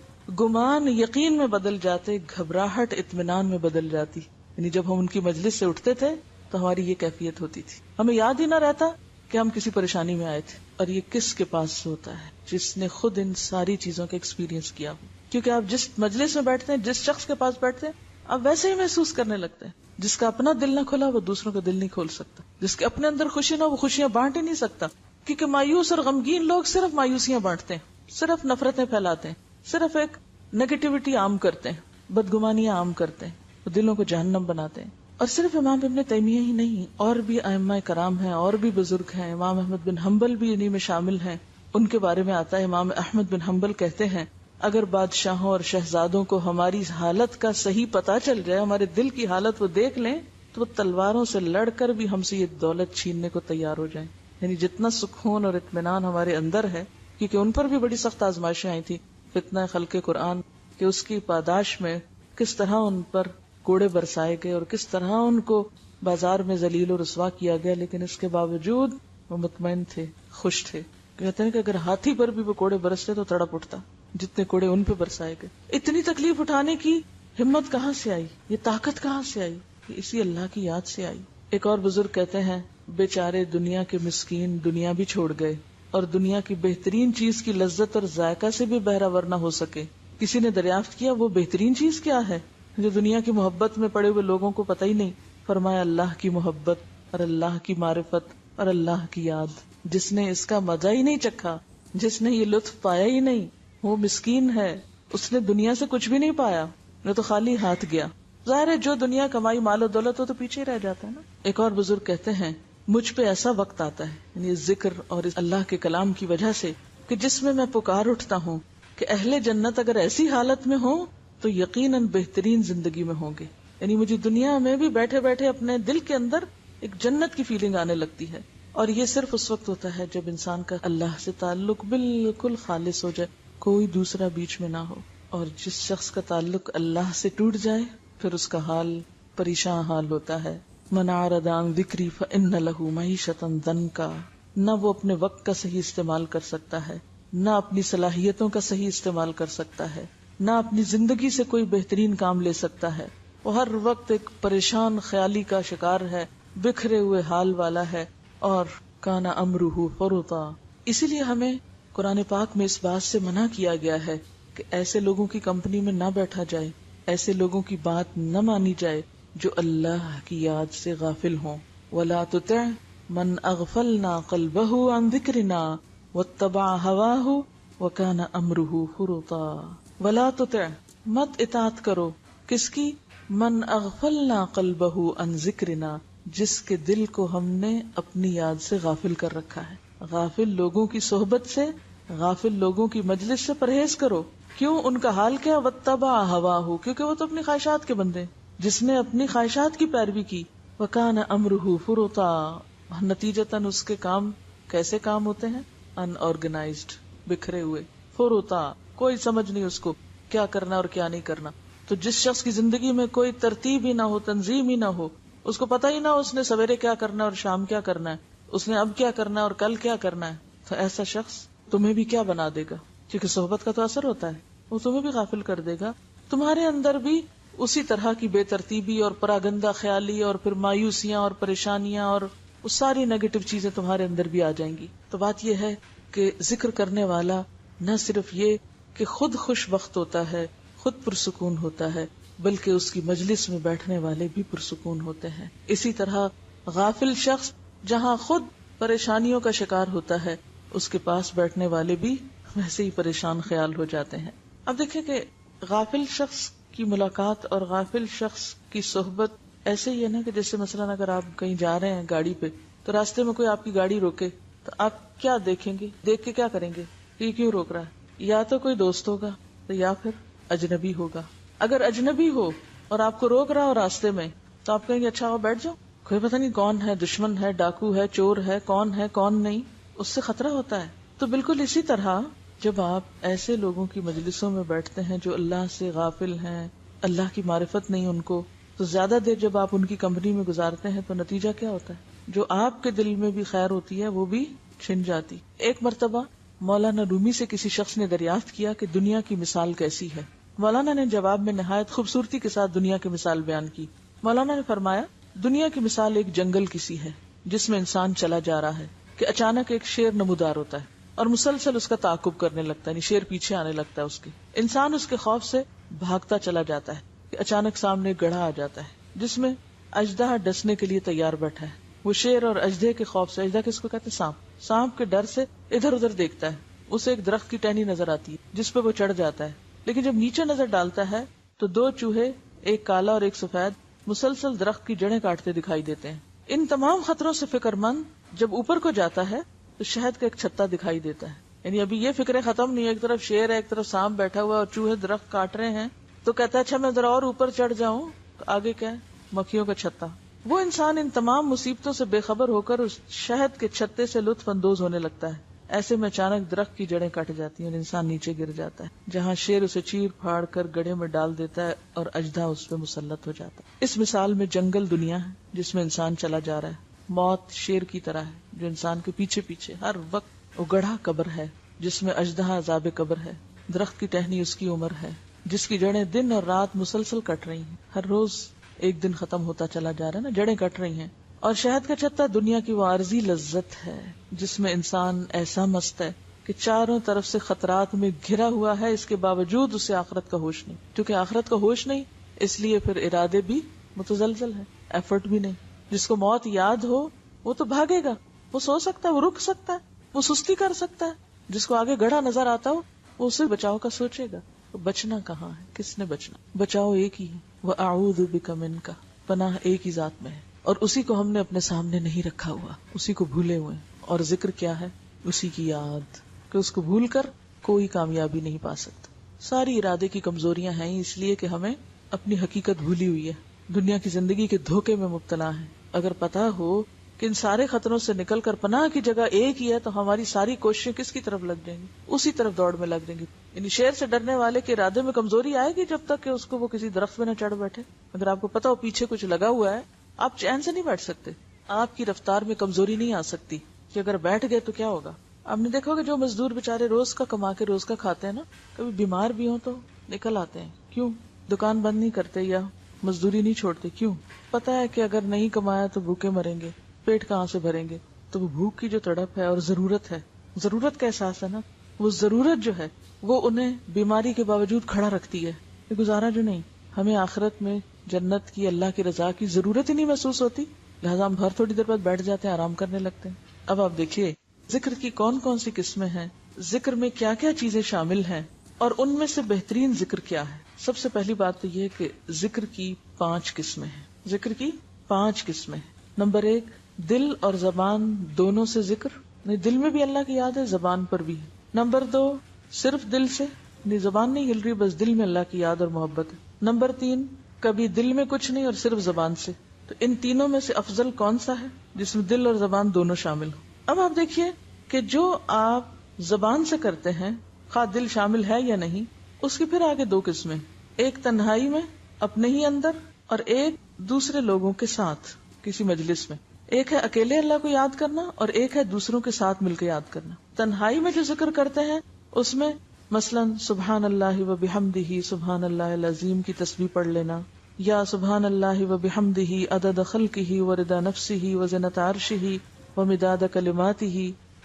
گمان یقین میں بدل جاتے، گھبراہٹ اطمینان میں بدل جاتی. یعنی جب ہم ان کی مجلس سے اٹھتے تھے تو ہماری یہ کیفیت ہوتی تھی. ہمیں یاد ہی نہ رہتا کہ ہم کسی پریشانی میں آئے تھے. اور یہ کس کے پاس ہوتا ہے؟ جس نے خود ان ساری چیزوں کا ایکسپیرینس کیا ہو. کیونکہ آپ جس مجلس میں بیٹھتے ہیں، جس شخص کے پاس بیٹھتے ہیں، آپ ویسے ہی محسوس کرنے لگتے ہیں. جس کا اپنا دل نہ کھلا وہ دوسروں کا دل نہیں کھول سکتا. جس کے اپنے اندر خوشی نہ وہ خوشیاں بانٹ ہی نہیں سکتا. کیونکہ مایوس اور غمگین لوگ صرف مایوسیاں بانٹتے ہیں، صرف نفرتیں پھیلاتے ہیں، صرف ایک نیگیٹیوٹی عام کرتے ہیں، بدگمانیاں عام کرتے ہیں، وہ دلوں کو جہنم بناتے ہیں. اور صرف امام ابن تیمیہ ہی نہیں، اور بھی ائمہ کرام ہیں، اور بھی بزرگ ہیں. امام احمد بن حنبل بھی انہی میں شامل ہیں. ان کے بارے میں آتا ہے، امام احمد بن حنبل کہتے ہیں، اگر بادشاہوں اور شہزادوں کو ہماری حالت کا صحیح پتا چل جائے، ہمارے دل کی حالت وہ دیکھ لیں، تو وہ تلواروں سے لڑ کر بھی ہم سے یہ دولت چھیننے کو تیار ہو جائیں. یعنی جتنا سکون اور اطمینان ہمارے اندر ہے، کیونکہ ان پر بھی بڑی سخت آزمائشیں آئی تھی، فتنہ خلق قرآن، کہ اس کی پاداش میں کس طرح ان پر کوڑے برسائے گئے اور کس طرح ان کو بازار میں ذلیل و رسوا کیا گیا، لیکن اس کے باوجود وہ مطمئن تھے، خوش تھے. کہتے ہیں کہ اگر ہاتھی پر بھی وہ کوڑے برستے تو تڑپ اٹھتا جتنے کوڑے ان پہ برسائے گئے. اتنی تکلیف اٹھانے کی ہمت کہاں سے آئی؟ یہ طاقت کہاں سے آئی؟ اسی اللہ کی یاد سے آئی. ایک اور بزرگ کہتے ہیں، بیچارے دنیا کے مسکین دنیا بھی چھوڑ گئے اور دنیا کی بہترین چیز کی لذت اور ذائقہ سے بھی بہرہ نہ ہو سکے. کسی نے دریافت کیا وہ بہترین چیز کیا ہے جو دنیا کی محبت میں پڑے ہوئے لوگوں کو پتہ ہی نہیں؟ فرمایا اللہ کی محبت اور اللہ کی معرفت اور اللہ کی یاد. جس نے اس کا مزہ ہی نہیں چکھا، جس نے یہ لطف پایا ہی نہیں، وہ مسکین ہے. اس نے دنیا سے کچھ بھی نہیں پایا، وہ تو خالی ہاتھ گیا. ظاہر ہے جو دنیا کمائی مال و دولت ہو تو پیچھے رہ جاتا ہے نا. ایک اور بزرگ کہتے ہیں، مجھ پہ ایسا وقت آتا ہے، یعنی ذکر اور اللہ کے کلام کی وجہ سے، کہ جس میں میں پکار اٹھتا ہوں کہ اہل جنت اگر ایسی حالت میں ہوں تو یقیناً بہترین زندگی میں ہوں گے. یعنی مجھے دنیا میں بھی بیٹھے بیٹھے اپنے دل کے اندر ایک جنت کی فیلنگ آنے لگتی ہے. اور یہ صرف اس وقت ہوتا ہے جب انسان کا اللہ سے تعلق بالکل خالص ہو جائے، کوئی دوسرا بیچ میں نہ ہو. اور جس شخص کا تعلق اللہ سے ٹوٹ جائے پھر اس کا حال پریشان حال ہوتا ہے. من اعرض عن ذکری فإن له معیشۃ ضنکا. نہ وہ اپنے وقت کا صحیح استعمال کر سکتا ہے، نہ اپنی صلاحیتوں کا صحیح استعمال کر سکتا ہے، نہ اپنی زندگی سے کوئی بہترین کام لے سکتا ہے. وہ ہر وقت ایک پریشان خیالی کا شکار ہے، بکھرے ہوئے حال والا ہے اور کان امرہ فرطا. اسی لیے ہمیں قرآن پاک میں اس بات سے منع کیا گیا ہے کہ ایسے لوگوں کی کمپنی میں نہ بیٹھا جائے، ایسے لوگوں کی بات نہ مانی جائے جو اللہ کی یاد سے غافل ہوں. ولا تطع من اغفلنا قلبه عن ذکرنا واتبع هواه وكان امره فرطا. ولا تطع، مت اطاعت کرو، کس کی؟ من اغفلنا قلبه عن ذکرنا، جس کے دل کو ہم نے اپنی یاد سے غافل کر رکھا ہے. غافل لوگوں کی صحبت سے، غافل لوگوں کی مجلس سے پرہیز کرو. کیوں؟ ان کا حال کیا؟ واتبع هواه، کیونکہ وہ تو اپنی خواہشات کے بندے، جس نے اپنی خواہشات کی پیروی کی. وکان امرہ فرطا، نتیجتاً اس کے کام کیسے کام ہوتے ہیں؟ ان آرگنائزڈ، بکھرے ہوئے. فرطا، کوئی سمجھ نہیں اس کو کیا کرنا اور کیا نہیں کرنا. تو جس شخص کی زندگی میں کوئی ترتیب ہی نہ ہو، تنظیم ہی نہ ہو، اس کو پتہ ہی نہ ہو اس نے سویرے کیا کرنا ہے اور شام کیا کرنا ہے، اس نے اب کیا کرنا ہے اور کل کیا کرنا ہے، تو ایسا شخص تمہیں بھی کیا بنا دے گا؟ کیونکہ صحبت کا تو اثر ہوتا ہے، وہ تمہیں بھی غافل کر دے گا. تمہارے اندر بھی اسی طرح کی بے ترتیبی اور پراگندہ خیالی اور پھر مایوسیاں اور پریشانیاں اور وہ ساری نیگیٹو چیزیں تمہارے اندر بھی آ جائیں گی. تو بات یہ ہے کہ ذکر کرنے والا نہ صرف یہ کہ خود خوش بخت ہوتا ہے، خود پرسکون ہوتا ہے، بلکہ اس کی مجلس میں بیٹھنے والے بھی پرسکون ہوتے ہیں. اسی طرح غافل شخص جہاں خود پریشانیوں کا شکار ہوتا ہے، اس کے پاس بیٹھنے والے بھی ویسے ہی پریشان خیال ہو جاتے ہیں. اب دیکھیں کہ غافل شخص کی ملاقات اور غافل شخص کی صحبت ایسے ہی ہے نا کہ جیسے مثلاً اگر آپ کہیں جا رہے ہیں گاڑی پہ، تو راستے میں کوئی آپ کی گاڑی روکے تو آپ کیا دیکھیں گے؟ دیکھ کے کیا کریں گے؟ یہ کیوں روک رہا ہے؟ یا تو کوئی دوست ہوگا یا پھر اجنبی ہوگا. اگر اجنبی ہو اور آپ کو روک رہا ہو راستے میں تو آپ کہیں گے اچھا وہ بیٹھ جاؤ، کوئی پتہ نہیں کون ہے، دشمن ہے، ڈاکو ہے، چور ہے کون نہیں، اس سے خطرہ ہوتا ہے. تو بالکل اسی طرح جب آپ ایسے لوگوں کی مجلسوں میں بیٹھتے ہیں جو اللہ سے غافل ہیں، اللہ کی معرفت نہیں ان کو، تو زیادہ دیر جب آپ ان کی کمپنی میں گزارتے ہیں تو نتیجہ کیا ہوتا ہے؟ جو آپ کے دل میں بھی خیر ہوتی ہے وہ بھی چھن جاتی. ایک مرتبہ مولانا رومی سے کسی شخص نے دریافت کیا کہ دنیا کی مثال کیسی ہے. مولانا نے جواب میں نہایت خوبصورتی کے ساتھ دنیا کی مثال بیان کی. مولانا نے فرمایا، دنیا کی مثال ایک جنگل کی سی ہے جس میں انسان چلا جا رہا ہے کہ اچانک ایک شیر نمودار ہوتا ہے اور مسلسل اس کا تعاقب کرنے لگتا ہے، یعنی شیر پیچھے آنے لگتا ہے اس کے. انسان اس کے خوف سے بھاگتا چلا جاتا ہے کہ اچانک سامنے گڑھا آ جاتا ہے جس میں اژدہا ڈسنے کے لیے تیار بیٹھا ہے. وہ شیر اور اژدہے کے خوف سے، اژدہا کس کو کہتے ہیں؟ سانپ کے ڈر سے ادھر ادھر دیکھتا ہے. اسے ایک درخت کی ٹہنی نظر آتی ہے جس پہ وہ چڑھ جاتا ہے، لیکن جب نیچے نظر ڈالتا ہے تو دو چوہے، ایک کالا اور ایک سفید، مسلسل درخت کی جڑیں کاٹتے دکھائی دیتے ہیں. ان تمام خطروں سے فکر مند جب اوپر کو جاتا ہے تو شہد کا ایک چھتا دکھائی دیتا ہے. یعنی ابھی یہ فکریں ختم نہیں، ایک طرف شیر ہے، ایک طرف سانپ بیٹھا ہوا اور چوہے درخت کاٹ رہے ہیں، تو کہتا ہے اچھا میں ذرا اور اوپر چڑھ جاؤں، تو آگے کیا ہے؟ مکھیوں کا چھتا. وہ انسان ان تمام مصیبتوں سے بے خبر ہو کر اس شہد کے چھتے سے لطف اندوز ہونے لگتا ہے. ایسے میں اچانک درخت کی جڑیں کٹ جاتی ہیں اور انسان نیچے گر جاتا ہے، جہاں شیر اسے چیر پھاڑ کر گڑھے میں ڈال دیتا ہے اور اژدہا اس پہ مسلط ہو جاتا ہے. اس مثال میں جنگل دنیا ہے جس میں انسان چلا جا رہا ہے. موت شیر کی طرح ہے جو انسان کے پیچھے پیچھے ہر وقت. اگڑھا قبر ہے جس میں اژدہا عذاب قبر ہے. درخت کی ٹہنی اس کی عمر ہے جس کی جڑیں دن اور رات مسلسل کٹ رہی ہیں، ہر روز ایک دن ختم ہوتا چلا جا رہا ہے نا، جڑیں کٹ رہی ہیں. اور شہد کا چھتا دنیا کی وہ عارضی لذت ہے جس میں انسان ایسا مست ہے کہ چاروں طرف سے خطرات میں گھرا ہوا ہے، اس کے باوجود اسے آخرت کا ہوش نہیں. کیونکہ آخرت کا ہوش نہیں، اس لیے پھر ارادے بھی متزلزل ہے، ایفرٹ بھی نہیں. جس کو موت یاد ہو وہ تو بھاگے گا، وہ سو سکتا ہے، وہ رک سکتا ہے، وہ سستی کر سکتا ہے. جس کو آگے گڑھا نظر آتا ہو وہ اسے بچاؤ کا سوچے گا. تو بچنا کہاں ہے؟ کس نے بچنا؟ بچاؤ ایک ہی ہے. وَأَعُوذُ بِكَ مِنْكَ، پناہ ایک ہی ذات میں ہے، اور اسی کو ہم نے اپنے سامنے نہیں رکھا ہوا، اسی کو بھولے ہوئے. اور ذکر کیا ہے؟ اسی کی یاد، کہ اس کو بھول کر کوئی کامیابی نہیں پا سکتا. ساری ارادے کی کمزوریاں ہیں اس لیے کہ ہمیں اپنی حقیقت بھولی ہوئی ہے، دنیا کی زندگی کے دھوکے میں مبتلا ہے. اگر پتا ہو کہ ان سارے خطروں سے نکل کر پناہ کی جگہ ایک ہی ہے تو ہماری ساری کوششیں کس کی طرف لگ جائیں گی؟ اسی طرف دوڑ میں لگ جائیں گی. یعنی شیر سے ڈرنے والے کے ارادے میں کمزوری آئے گی جب تک کہ اس کو وہ کسی درخت میں نہ چڑھ بیٹھے. اگر آپ کو پتا ہو پیچھے کچھ لگا ہوا ہے، آپ چین سے نہیں بیٹھ سکتے. آپ کی رفتار میں کمزوری نہیں آ سکتی کہ اگر بیٹھ گئے تو کیا ہوگا. آپ نے دیکھا کہ جو مزدور بےچارے روز کا کما کے روز کا کھاتے ہیں نا، کبھی بیمار بھی ہوں تو نکل آتے ہیں. کیوں؟ دکان بند نہیں کرتے یا مزدوری نہیں چھوڑتے. کیوں؟ پتا ہے کہ اگر نہیں کمایا تو بھوکے مریں گے، پیٹ کہاں سے بھریں گے. تو وہ بھوک کی جو تڑپ ہے اور ضرورت ہے، ضرورت کا احساس ہے نا، وہ ضرورت جو ہے وہ انہیں بیماری کے باوجود کھڑا رکھتی ہے، یہ گزارا جو نہیں. ہمیں آخرت میں جنت کی، اللہ کی رضا کی ضرورت ہی نہیں محسوس ہوتی، لہٰذا ہم ہر تھوڑی دیر بعد بیٹھ جاتے ہیں، آرام کرنے لگتے ہیں. اب آپ دیکھیے ذکر کی کون کون سی قسمیں ہیں، ذکر میں کیا کیا چیزیں شامل ہیں، اور ان میں سے بہترین ذکر کیا ہے. سب سے پہلی بات تو یہ کہ ذکر کی 5 قسمیں ہیں. ذکر کی 5 قسمیں ہیں. نمبر 1، دل اور زبان دونوں سے ذکر، نہیں دل میں بھی اللہ کی یاد ہے، زبان پر بھی ہے. نمبر 2، صرف دل سے، نہیں زبان نہیں ہل رہی، بس دل میں اللہ کی یاد اور محبت ہے. نمبر 3، کبھی دل میں کچھ نہیں اور صرف زبان سے. تو ان تینوں میں سے افضل کون سا ہے جس میں دل اور زبان دونوں شامل ہو. اب آپ دیکھیے کہ جو آپ زبان سے کرتے ہیں، خواہ دل شامل ہے یا نہیں، اس کی پھر آگے 2 قسمیں، ایک تنہائی میں اپنے ہی اندر، اور ایک دوسرے لوگوں کے ساتھ کسی مجلس میں. ایک ہے اکیلے اللہ کو یاد کرنا اور ایک ہے دوسروں کے ساتھ مل کے یاد کرنا. تنہائی میں جو ذکر کرتے ہیں اس میں مثلا سبحان اللہ و بحمدہ سبحان اللہ العظیم کی تسبیح پڑھ لینا، یا سبحان اللہ و بحمدہ عدد خلقہ و رضا نفسہ و زنۃ عرشہ و مداد کلماتہ.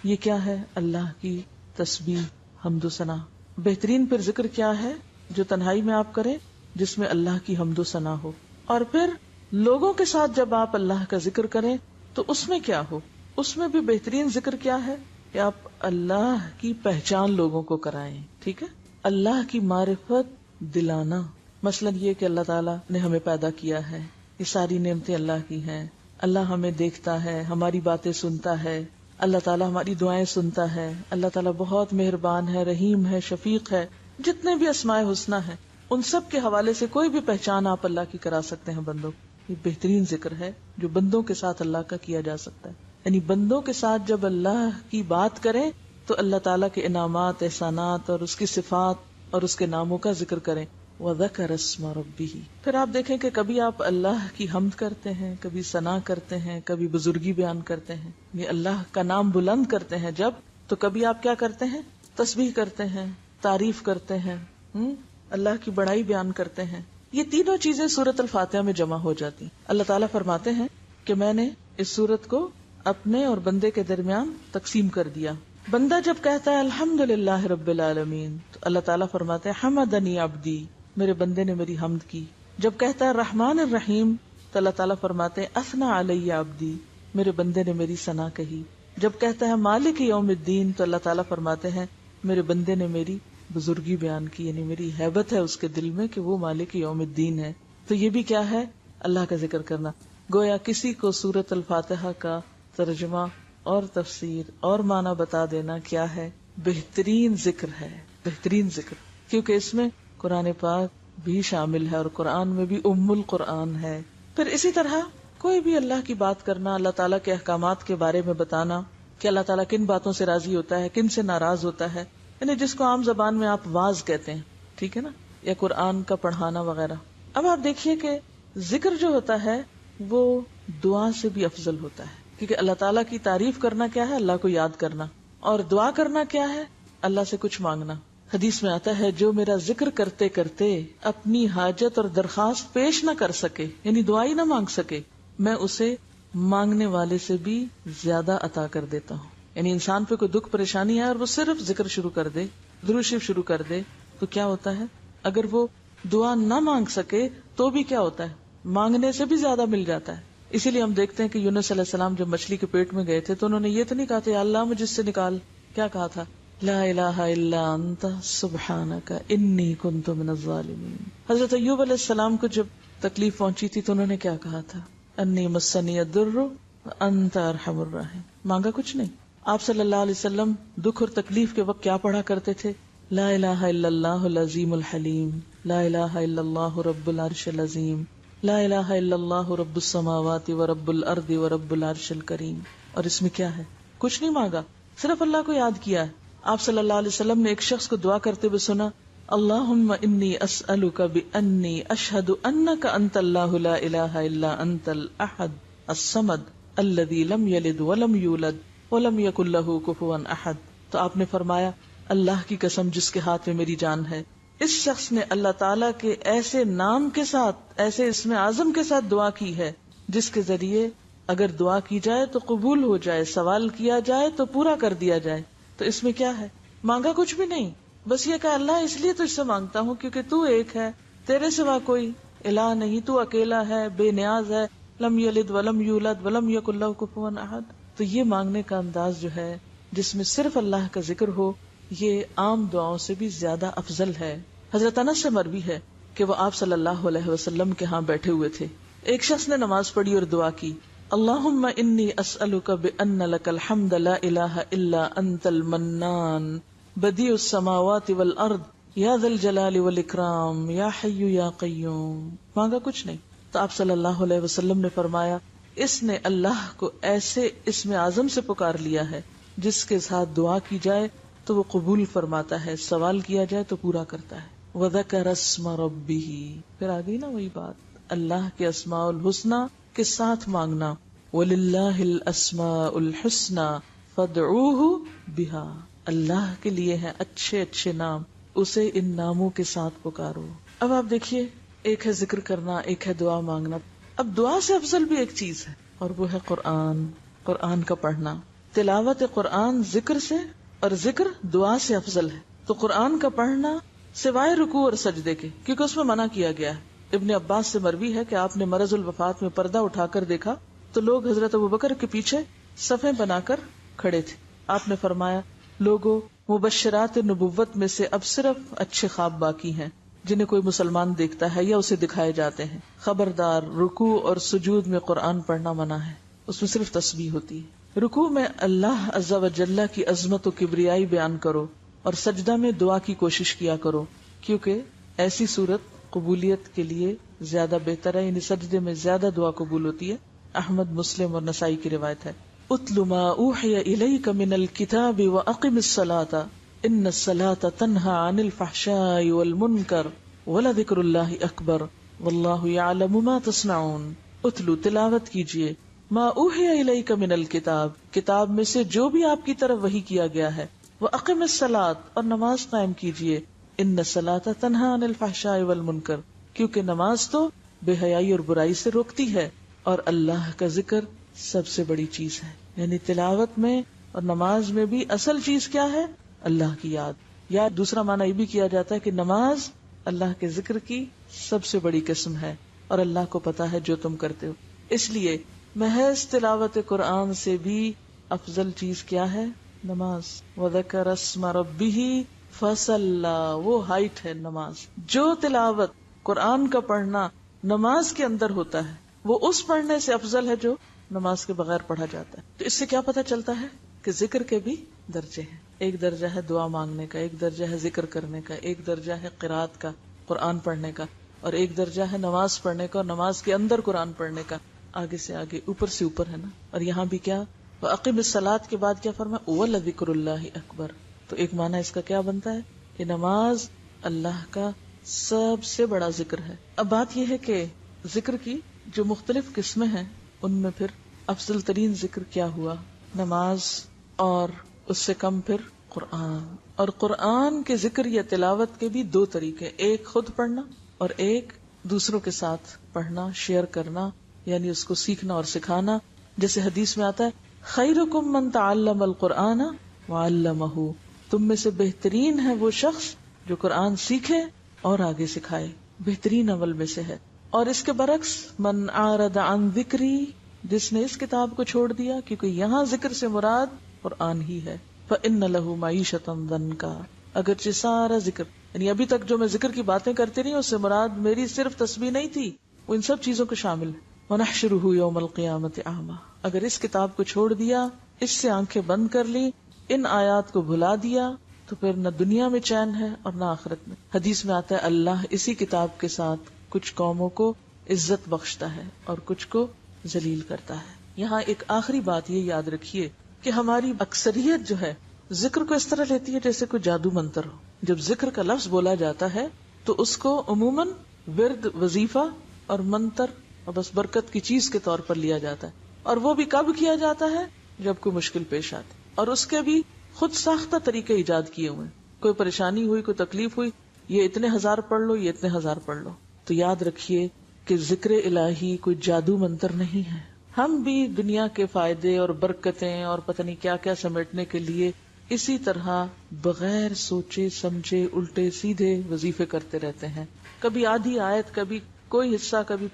یہ کیا ہے؟ اللہ کی تسبیح، حمد و ثنا. بہترین پھر ذکر کیا ہے جو تنہائی میں آپ کریں جس میں اللہ کی حمد و ثنا ہو. اور پھر لوگوں کے ساتھ جب آپ اللہ کا ذکر کریں تو اس میں کیا ہو؟ اس میں بھی بہترین ذکر کیا ہے کہ آپ اللہ کی پہچان لوگوں کو کرائیں. ٹھیک ہے، اللہ کی معرفت دلانا. مثلا یہ کہ اللہ تعالیٰ نے ہمیں پیدا کیا ہے، یہ ساری نعمتیں اللہ کی ہیں، اللہ ہمیں دیکھتا ہے، ہماری باتیں سنتا ہے، اللہ تعالیٰ ہماری دعائیں سنتا ہے، اللہ تعالیٰ بہت مہربان ہے، رحیم ہے، شفیق ہے. جتنے بھی اسماء حسنی ہیں ان سب کے حوالے سے کوئی بھی پہچان آپ اللہ کی کرا سکتے ہیں بندوں. یہ بہترین ذکر ہے جو بندوں کے ساتھ اللہ کا کیا جا سکتا ہے. یعنی بندوں کے ساتھ جب اللہ کی بات کریں تو اللہ تعالیٰ کے انعامات، احسانات اور اس کی صفات اور اس کے ناموں کا ذکر کریں. وَذَكَرَ اسْمَ رَبِّهِ. پھر آپ دیکھیں کہ کبھی آپ اللہ کی حمد کرتے ہیں، کبھی ثنا کرتے ہیں، کبھی بزرگی بیان کرتے ہیں، یہ اللہ کا نام بلند کرتے ہیں جب، تو کبھی آپ کیا کرتے ہیں؟ تسبیح کرتے ہیں، تعریف کرتے ہیں، اللہ کی بڑائی بیان کرتے ہیں. یہ تینوں چیزیں سورۃ الفاتحہ میں جمع ہو جاتی. اللہ تعالیٰ فرماتے ہیں کہ میں نے اس سورت کو اپنے اور بندے کے درمیان تقسیم کر دیا. بندہ جب کہتا ہے الحمدللہ رب العالمین تو اللہ تعالیٰ فرماتے ہیں حمدنی عبدی، میرے بندے نے میری حمد کی. جب کہتا ہے الرحمن الرحیم تو اللہ تعالیٰ فرماتے ہیں اثنا علی عبدی، میرے بندے نے میری ثنا کہی. جب کہتا ہے مالک یوم الدین تو اللہ تعالیٰ فرماتے ہیں میرے بندے نے میری بزرگی بیان کی، یعنی میری ہیبت ہے اس کے دل میں کہ وہ مالک یوم الدین ہے. تو یہ بھی کیا ہے؟ اللہ کا ذکر کرنا. گویا کسی کو سورۃ الفاتحہ کا ترجمہ اور تفسیر اور معنی بتا دینا کیا ہے؟ بہترین ذکر ہے، بہترین ذکر، کیونکہ اس میں قرآن پاک بھی شامل ہے اور قرآن میں بھی ام القرآن ہے. پھر اسی طرح کوئی بھی اللہ کی بات کرنا، اللہ تعالیٰ کے احکامات کے بارے میں بتانا کہ اللہ تعالیٰ کن باتوں سے راضی ہوتا ہے، کن سے ناراض ہوتا ہے، یعنی جس کو عام زبان میں آپ واعظ کہتے ہیں، ٹھیک ہے نا، یا قرآن کا پڑھانا وغیرہ. اب آپ دیکھیے کہ ذکر جو ہوتا ہے وہ دعا سے بھی افضل ہوتا ہے، کیونکہ اللہ تعالیٰ کی تعریف کرنا کیا ہے؟ اللہ کو یاد کرنا. اور دعا کرنا کیا ہے؟ اللہ سے کچھ مانگنا. حدیث میں آتا ہے جو میرا ذکر کرتے کرتے اپنی حاجت اور درخواست پیش نہ کر سکے، یعنی دعائی نہ مانگ سکے، میں اسے مانگنے والے سے بھی زیادہ عطا کر دیتا ہوں. یعنی انسان پہ کوئی دکھ پریشانی ہے اور وہ صرف ذکر شروع کر دے، درود شریف شروع کر دے، تو کیا ہوتا ہے؟ اگر وہ دعا نہ مانگ سکے تو بھی کیا ہوتا ہے؟ مانگنے سے بھی زیادہ مل جاتا ہے. اسی لیے ہم دیکھتے ہیں کہ یونس علیہ السلام جب مچھلی کے پیٹ میں گئے تھے تو انہوں نے یہ تو نہیں کہا تھا یا اللہ مجھ سے نکال، کیا کہا تھا؟ لا الہ الا انت سبحانک انی کنت من الظالمین. حضرت ایوب علیہ السلام کو جب تکلیف پہنچی تھی تو انہوں نے کیا کہا تھا؟ انی مسنی الضر وانت ارحم الراحمین. مانگا کچھ نہیں. آپ صلی اللہ علیہ وسلم دکھ اور تکلیف کے وقت کیا پڑھا کرتے تھے؟ لا الہ الا اللہ العظیم الحلیم، لا الہ الا اللہ رب العرش العظیم، لا الہ الا اللہ رب السماوات و رب الارض و رب العرش الکریم. اور اس میں کیا ہے؟ کچھ نہیں مانگا، صرف اللہ کو یاد کیا ہے. آپ صلی اللہ علیہ وسلم نے ایک شخص کو دعا کرتے ہوئے سنا اللہم انی اسألک بانی اشہد انک انت اللہ لا الہ الا انت الاحد الصمد الذی لم یلد ولم یولد ولم یکن لہ کفوا احد. تو آپ نے فرمایا اللہ کی قسم جس کے ہاتھ میں میری جان ہے، اس شخص نے اللہ تعالیٰ کے ایسے نام کے ساتھ، ایسے اسم اعظم کے ساتھ دعا کی ہے جس کے ذریعے اگر دعا کی جائے تو قبول ہو جائے، سوال کیا جائے تو پورا کر دیا جائے. تو اس میں کیا ہے؟ مانگا کچھ بھی نہیں، بس یہ کہ اللہ اس لیے تجھ سے مانگتا ہوں کیونکہ تو ایک ہے، تیرے سوا کوئی الہ نہیں، تو اکیلا ہے، بے نیاز ہے، لم یلد ولم یولد ولم یکن لہ کفوا احد. تو یہ مانگنے کا انداز جو ہے جس میں صرف اللہ کا ذکر ہو، یہ عام دعاؤں سے بھی زیادہ افضل ہے. حضرت انس سے مروی ہے کہ وہ آپ صلی اللہ علیہ وسلم کے ہاں بیٹھے ہوئے تھے. ایک شخص نے نماز پڑھی اور دعا کی، اللہم انی اسألک بان لک الحمد لا الہ الا انت المنان بدیع السماوات والارض یا ذا الجلال والاکرام یا حی یا قیوم. مانگا کچھ نہیں. تو آپ صلی اللہ علیہ وسلم نے فرمایا اس نے اللہ کو ایسے اسم اعظم سے پکار لیا ہے جس کے ساتھ دعا کی جائے تو وہ قبول فرماتا ہے، سوال کیا جائے تو پورا کرتا ہے. وَذَكَرَ اسْمَ رَبِّهِ، پھر آ گئی نا وہی بات، اللہ کے اسماء الحسنى کے ساتھ مانگنا. وَلِلَّهِ الْأَسْمَاءُ الْحُسْنَى فَادْعُوهُ بِهَا، اللہ کے لیے ہیں اچھے اچھے نام، اسے ان ناموں کے ساتھ پکارو. اب آپ دیکھیے، ایک ہے ذکر کرنا، ایک ہے دعا مانگنا. اب دعا سے افضل بھی ایک چیز ہے اور وہ ہے قرآن کا پڑھنا. تلاوت قرآن ذکر سے اور ذکر دعا سے افضل ہے. تو قرآن کا پڑھنا سوائے رکوع اور سجدے کے، کیونکہ اس میں منع کیا گیا ہے. ابن عباس سے مروی ہے کہ آپ نے مرض الوفات میں پردہ اٹھا کر دیکھا تو لوگ حضرت ابوبکر کے پیچھے صفیں بنا کر کھڑے تھے. آپ نے فرمایا لوگوں، مبشرات نبوت میں سے اب صرف اچھے خواب باقی ہیں جنہیں کوئی مسلمان دیکھتا ہے یا اسے دکھائے جاتے ہیں. خبردار، رکوع اور سجود میں قرآن پڑھنا منع ہے، اس میں صرف تسبیح ہوتی ہے. رکوع میں اللہ عز و جل کی عظمت و کبریائی بیان کرو اور سجدہ میں دعا کی کوشش کیا کرو، کیونکہ ایسی صورت قبولیت کے لیے زیادہ بہتر ہے، یعنی سجدے میں زیادہ دعا قبول ہوتی ہے. احمد، مسلم اور نسائی کی روایت ہے. اتل ما اوحی الیک من الکتاب واقم الصلاۃ ان الصلاۃ تنہی عن الفحشاء والمنکر ولذکر اللہ اکبر واللہ یعلم ما تصنعون. اتلو، تلاوت کیجئے، ما اوحی الیک من الکتاب، کتاب میں سے جو بھی آپ کی طرف وحی کیا گیا ہے، واقم الصلاۃ، اور نماز قائم کیجئے، ان الصلاۃ تنہی عن الفحشاء والمنکر، کیونکہ نماز تو بے حیائی اور برائی سے روکتی ہے اور اللہ کا ذکر سب سے بڑی چیز ہے. یعنی تلاوت میں اور نماز میں بھی اصل چیز کیا ہے؟ اللہ کی یاد. یا دوسرا معنی یہ بھی کیا جاتا ہے کہ نماز اللہ کے ذکر کی سب سے بڑی قسم ہے اور اللہ کو پتا ہے جو تم کرتے ہو. اس لیے محض تلاوت قرآن سے بھی افضل چیز کیا ہے؟ نماز. وَذَكَرَ اسْمَ رَبِّهِ فَصَلَّى، وہ ہائٹ ہے نماز. جو تلاوت قرآن کا پڑھنا نماز کے اندر ہوتا ہے وہ اس پڑھنے سے افضل ہے جو نماز کے بغیر پڑھا جاتا ہے. تو اس سے کیا پتا چلتا ہے کہ ذکر کے بھی درجے ہیں. ایک درجہ ہے دعا مانگنے کا، ایک درجہ ہے ذکر کرنے کا، ایک درجہ ہے قرات کا، قرآن پڑھنے کا، اور ایک درجہ ہے نماز پڑھنے کا اور نماز کے اندر قرآن پڑھنے کا. آگے سے آگے، اوپر سے اوپر ہے نا. اور یہاں بھی کیا، وَأَقِمِ الصَّلَاةَ کے بعد کیا فرمایا، وَلَذِكْرُ اللَّهِ أَكْبَرُ. تو ایک معنی اس کا کیا بنتا ہے کہ نماز اللہ کا سب سے بڑا ذکر ہے. اب بات یہ ہے کہ ذکر کی جو مختلف قسمیں ہیں ان میں پھر افضل ترین ذکر کیا ہوا؟ نماز، اور اس سے کم پھر قرآن. اور قرآن کے ذکر یا تلاوت کے بھی دو طریقے، ایک خود پڑھنا اور ایک دوسروں کے ساتھ پڑھنا، شیئر کرنا، یعنی اس کو سیکھنا اور سکھانا. جیسے حدیث میں آتا ہے خیرکم من تعلم القرآن وعلمہ، تم میں سے بہترین ہے وہ شخص جو قرآن سیکھے اور آگے سکھائے، بہترین عمل میں سے ہے. اور اس کے برعکس من اعرض عن ذکری، جس نے اس کتاب کو چھوڑ دیا، کیونکہ یہاں ذکر سے مراد قرآن ہی ہے، فإن له معیشۃ ضنکا، اگرچہ سارا ذکر، یعنی ابھی تک جو میں ذکر کی باتیں کرتی رہی اس سے مراد میری صرف تسبیح نہیں تھی، وہ ان سب چیزوں کو شامل ہے. وَنَحْشُرُهُ يَوْمَ الْقِيَامَةِ أَعْمَى، اگر اس کتاب کو چھوڑ دیا، اس سے آنکھیں بند کر لی، ان آیات کو بھلا دیا، تو پھر نہ دنیا میں چین ہے اور نہ آخرت میں. حدیث میں آتا ہے اللہ اسی کتاب کے ساتھ کچھ قوموں کو عزت بخشتا ہے اور کچھ کو ذلیل کرتا ہے. یہاں ایک آخری بات یہ یاد رکھیے کہ ہماری اکثریت جو ہے ذکر کو اس طرح لیتی ہے جیسے کوئی جادو منتر ہو. جب ذکر کا لفظ بولا جاتا ہے تو اس کو عموماً ورد، وظیفہ اور منتر اور بس برکت کی چیز کے طور پر لیا جاتا ہے. اور وہ بھی کب کیا جاتا ہے؟ جب کوئی مشکل پیش آتی، اور اس کے بھی خود ساختہ طریقے ایجاد کیے ہوئے. کوئی پریشانی ہوئی، کوئی تکلیف ہوئی، یہ اتنے ہزار پڑھ لو، یہ اتنے ہزار پڑھ لو. تو یاد رکھیے کہ ذکر الہی کوئی جادو منتر نہیں ہے، ہم بھی دنیا کے فائدے اور برکتیں اور پتہ نہیں کیا کیا سمیٹنے کے لیے اسی طرح بغیر سوچے سمجھے الٹے سیدھے وظیفے کرتے رہتے ہیں. کبھی آدھی آیت، کبھی کوئی حصہ، کبھی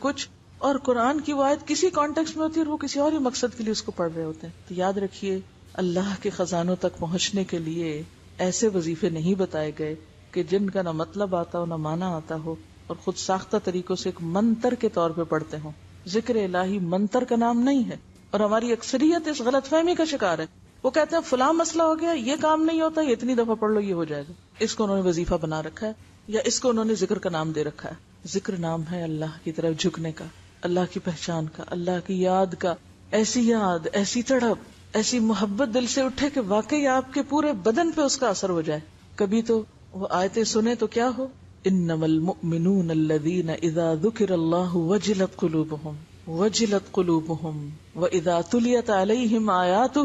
کچھ، اور قرآن کی وہ آیت کسی کانٹیکسٹ میں ہوتی ہے اور وہ کسی اور ہی مقصد کے لیے اس کو پڑھ رہے ہوتے ہیں. تو یاد رکھیے، اللہ کے خزانوں تک پہنچنے کے لیے ایسے وظیفے نہیں بتائے گئے کہ جن کا نہ مطلب آتا ہو نہ معنی آتا ہو اور خود ساختہ طریقوں سے ایک منتر کے طور پہ پڑھتے ہوں. ذکر الہی منتر کا نام نہیں ہے، اور ہماری اکثریت اس غلط فہمی کا شکار ہے. وہ کہتے ہیں فلاں مسئلہ ہو گیا، یہ کام نہیں ہوتا، یہ اتنی دفعہ پڑھ لو یہ ہو جائے گا. اس کو انہوں نے وظیفہ بنا رکھا ہے، یا اس کو انہوں نے ذکر کا نام دے رکھا ہے. ذکر نام ہے اللہ کی طرف جھکنے کا، اللہ کی پہچان کا، اللہ کی یاد کا. ایسی یاد، ایسی تڑپ، ایسی محبت دل سے اٹھے کہ واقعی آپ کے پورے بدن پہ اس کا اثر ہو جائے. کبھی تو وہ آیتیں سنے تو کیا ہو، انما المؤمنون الذین اذا ذکر اللہ وجلت قلوبهم واذا تلیت علیہم آیاتہ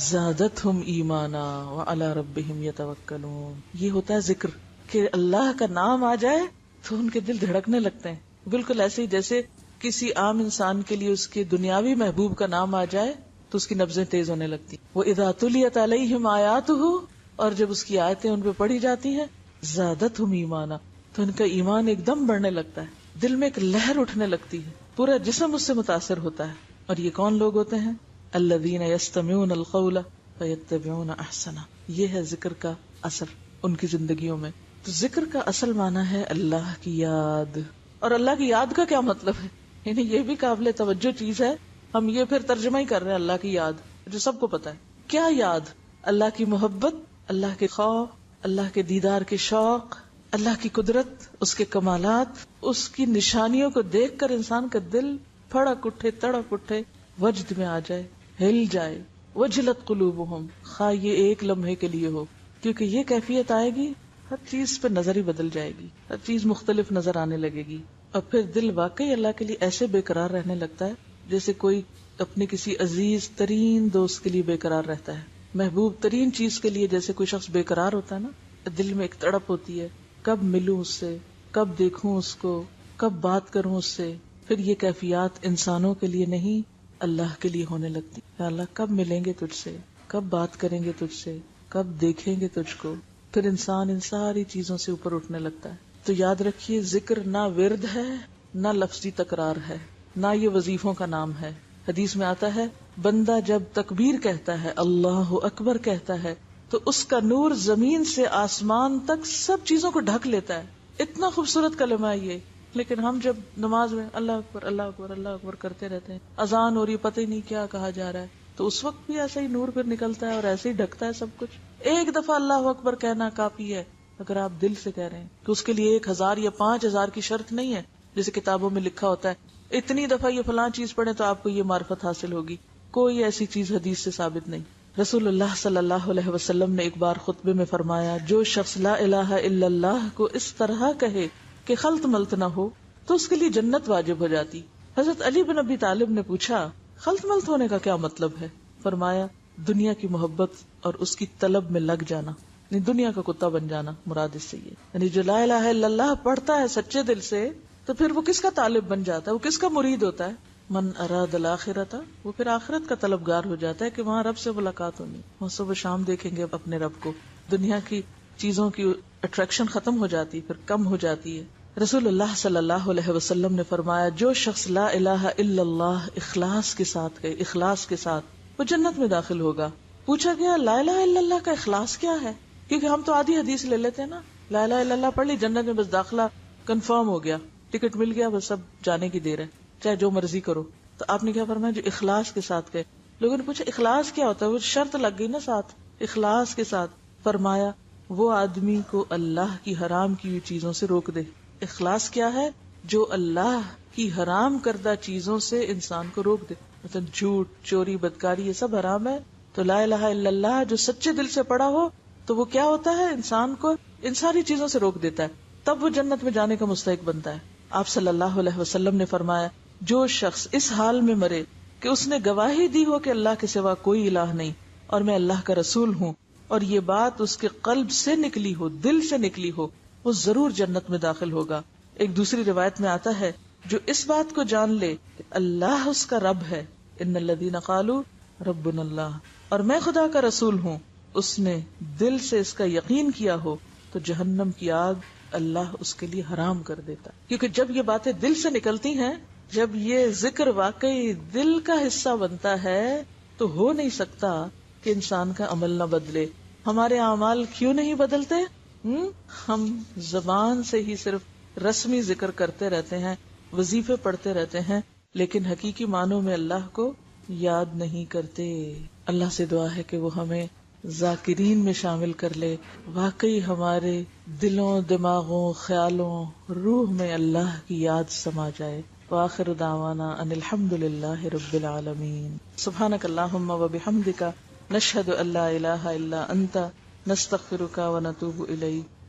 زادتہم ایمانا وعلی ربہم یتوکلون. یہ ہوتا ہے ذکر، کہ اللہ کا نام آ جائے تو ان کے دل دھڑکنے لگتے ہیں. بالکل ایسے ہی جیسے کسی عام انسان کے لیے اس کے دنیاوی محبوب کا نام آ جائے تو اس کی نبضیں تیز ہونے لگتی. وَإِذَا تُلِيَتْ عَلَيْهِمْ آيَاتُهُ، اور جب اس کی آیتیں ان پہ پڑھی جاتی ہیں، زادتہم ایمانا، تو ان کا ایمان ایک دم بڑھنے لگتا ہے، دل میں ایک لہر اٹھنے لگتی ہے، پورا جسم اس سے متاثر ہوتا ہے. اور یہ کون لوگ ہوتے ہیں؟ الذین یستمعون القول فیتبعون احسنہ. یہ ہے ذکر کا اثر ان کی زندگیوں میں. تو ذکر کا اصل معنی ہے اللہ کی یاد. اور اللہ کی یاد کا کیا مطلب ہے؟ یعنی یہ بھی قابل توجہ چیز ہے. ہم یہ پھر ترجمہ ہی کر رہے ہیں اللہ کی یاد، جو سب کو پتا ہے. کیا یاد؟ اللہ کی محبت، اللہ کے خوف، اللہ کے دیدار کے شوق، اللہ کی قدرت، اس کے کمالات، اس کی نشانیوں کو دیکھ کر انسان کا دل پھڑک اٹھے، تڑپ اٹھے، وجد میں آ جائے، ہل جائے. وجلت قلوبہم، خواہ یہ ایک لمحے کے لیے ہو، کیونکہ یہ کیفیت آئے گی ہر چیز پہ نظر ہی بدل جائے گی، ہر چیز مختلف نظر آنے لگے گی. اور پھر دل واقعی اللہ کے لیے ایسے بے قرار رہنے لگتا ہے جیسے کوئی اپنے کسی عزیز ترین دوست کے لیے بے قرار رہتا ہے، محبوب ترین چیز کے لیے جیسے کوئی شخص بے قرار ہوتا ہے نا. دل میں ایک تڑپ ہوتی ہے، کب ملوں اس سے، کب دیکھوں اس کو، کب بات کروں اس سے. پھر یہ کیفیات انسانوں کے لیے نہیں، اللہ کے لیے ہونے لگتی. یا اللہ کب ملیں گے تجھ سے، کب بات کریں گے تجھ سے، کب دیکھیں گے تجھ کو. پھر انسان ان ساری چیزوں سے اوپر اٹھنے لگتا ہے. تو یاد رکھیے، ذکر نہ ورد ہے، نہ لفظی تکرار ہے، نہ یہ وظیفوں کا نام ہے. حدیث میں آتا ہے بندہ جب تکبیر کہتا ہے، اللہ اکبر کہتا ہے، تو اس کا نور زمین سے آسمان تک سب چیزوں کو ڈھک لیتا ہے. اتنا خوبصورت کلمہ ہے یہ. لیکن ہم جب نماز میں اللہ اکبر اللہ اکبر اللہ اکبر کرتے رہتے ہیں، اذان ہو رہی پتہ ہی نہیں کیا کہا جا رہا ہے، تو اس وقت بھی ایسا ہی نور پھر نکلتا ہے اور ایسے ہی ڈھکتا ہے سب کچھ. ایک دفعہ اللہ اکبر کہنا کافی ہے اگر آپ دل سے کہہ رہے ہیں، کہ اس کے لیے 1000 یا 5000 کی شرط نہیں ہے جیسے کتابوں میں لکھا ہوتا ہے اتنی دفعہ یہ فلاں چیز پڑھیں تو آپ کو یہ معرفت حاصل ہوگی. کوئی ایسی چیز حدیث سے ثابت نہیں. رسول اللہ صلی اللہ علیہ وسلم نے ایک بار خطبے میں فرمایا، جو شخص لا الہ الا اللہ کو اس طرح کہے کہ خلط ملط نہ ہو تو اس کے لیے جنت واجب ہو جاتی. حضرت علی بن ابی طالب نے پوچھا خلط ملط ہونے کا کیا مطلب ہے؟ فرمایا دنیا کی محبت اور اس کی طلب میں لگ جانا، یعنی دنیا کا کتا بن جانا مراد اس سے یہ. یعنی جو لا الہ الا اللہ پڑھتا ہے سچے دل سے تو پھر وہ کس کا طالب بن جاتا ہے، وہ کس کا مرید ہوتا ہے؟ من اراد الاخرۃ، وہ پھر آخرت کا طلبگار ہو جاتا ہے کہ وہاں رب سے ملاقات ہونی، وہاں صبح شام دیکھیں گے اپنے رب کو. دنیا کی چیزوں کی اٹریکشن ختم ہو جاتی، پھر کم ہو جاتی ہے. رسول اللہ صلی اللہ علیہ وسلم نے فرمایا جو شخص لا الہ الا اللہ اخلاص کے ساتھ کہے، اخلاص کے ساتھ، وہ جنت میں داخل ہوگا. پوچھا گیا لا الہ الا اللہ کا اخلاص کیا ہے؟ کیونکہ ہم تو آدھی حدیث لے لیتے ہیں نا، لا الہ الا اللہ پڑھ لی جنت میں بس داخلہ کنفرم ہو گیا، ٹکٹ مل گیا، بس اب جانے کی دیر ہے، چاہے جو مرضی کرو. تو آپ نے کیا فرمایا؟ جو اخلاص کے ساتھ کہے. لوگوں نے پوچھا اخلاص کیا ہوتا ہے؟ وہ شرط لگ گئی نا ساتھ، اخلاص کے ساتھ. فرمایا وہ آدمی کو اللہ کی حرام کی ہوئی چیزوں سے روک دے. اخلاص کیا ہے؟ جو اللہ کی حرام کردہ چیزوں سے انسان کو روک دے. مثلا جھوٹ، چوری، بدکاری، یہ سب حرام ہے. تو لا الہ الا اللہ جو سچے دل سے پڑھا ہو تو وہ کیا ہوتا ہے؟ انسان کو ان ساری چیزوں سے روک دیتا ہے، تب وہ جنت میں جانے کا مستحق بنتا ہے. آپ صلی اللہ علیہ وسلم نے فرمایا جو شخص اس حال میں مرے کہ اس نے گواہی دی ہو کہ اللہ کے سوا کوئی الہ نہیں اور میں اللہ کا رسول ہوں، اور یہ بات اس کے قلب سے نکلی ہو، دل سے نکلی ہو، وہ ضرور جنت میں داخل ہوگا. ایک دوسری روایت میں آتا ہے جو اس بات کو جان لے کہ اللہ اس کا رب ہے، ان الذین قالوا ربنا اللہ، اور میں خدا کا رسول ہوں، اس نے دل سے اس کا یقین کیا ہو تو جہنم کی آگ اللہ اس کے لیے حرام کر دیتا. کیونکہ جب یہ باتیں دل سے نکلتی ہیں، جب یہ ذکر واقعی دل کا حصہ بنتا ہے، تو ہو نہیں سکتا کہ انسان کا عمل نہ بدلے. ہمارے اعمال کیوں نہیں بدلتے؟ ہم زبان سے ہی صرف رسمی ذکر کرتے رہتے ہیں، وظیفے پڑھتے رہتے ہیں، لیکن حقیقی معنوں میں اللہ کو یاد نہیں کرتے. اللہ سے دعا ہے کہ وہ ہمیں ذاکرین میں شامل کر لے، واقعی ہمارے دلوں، دماغوں، خیالوں، روح میں اللہ کی یاد سما جائے. وآخر دعوانا ان الحمد للہ رب العالمین. سبحانک اللہم وبحمدک، نشہد ان لا الہ الا انت، نستغفرک ونتوب الیک.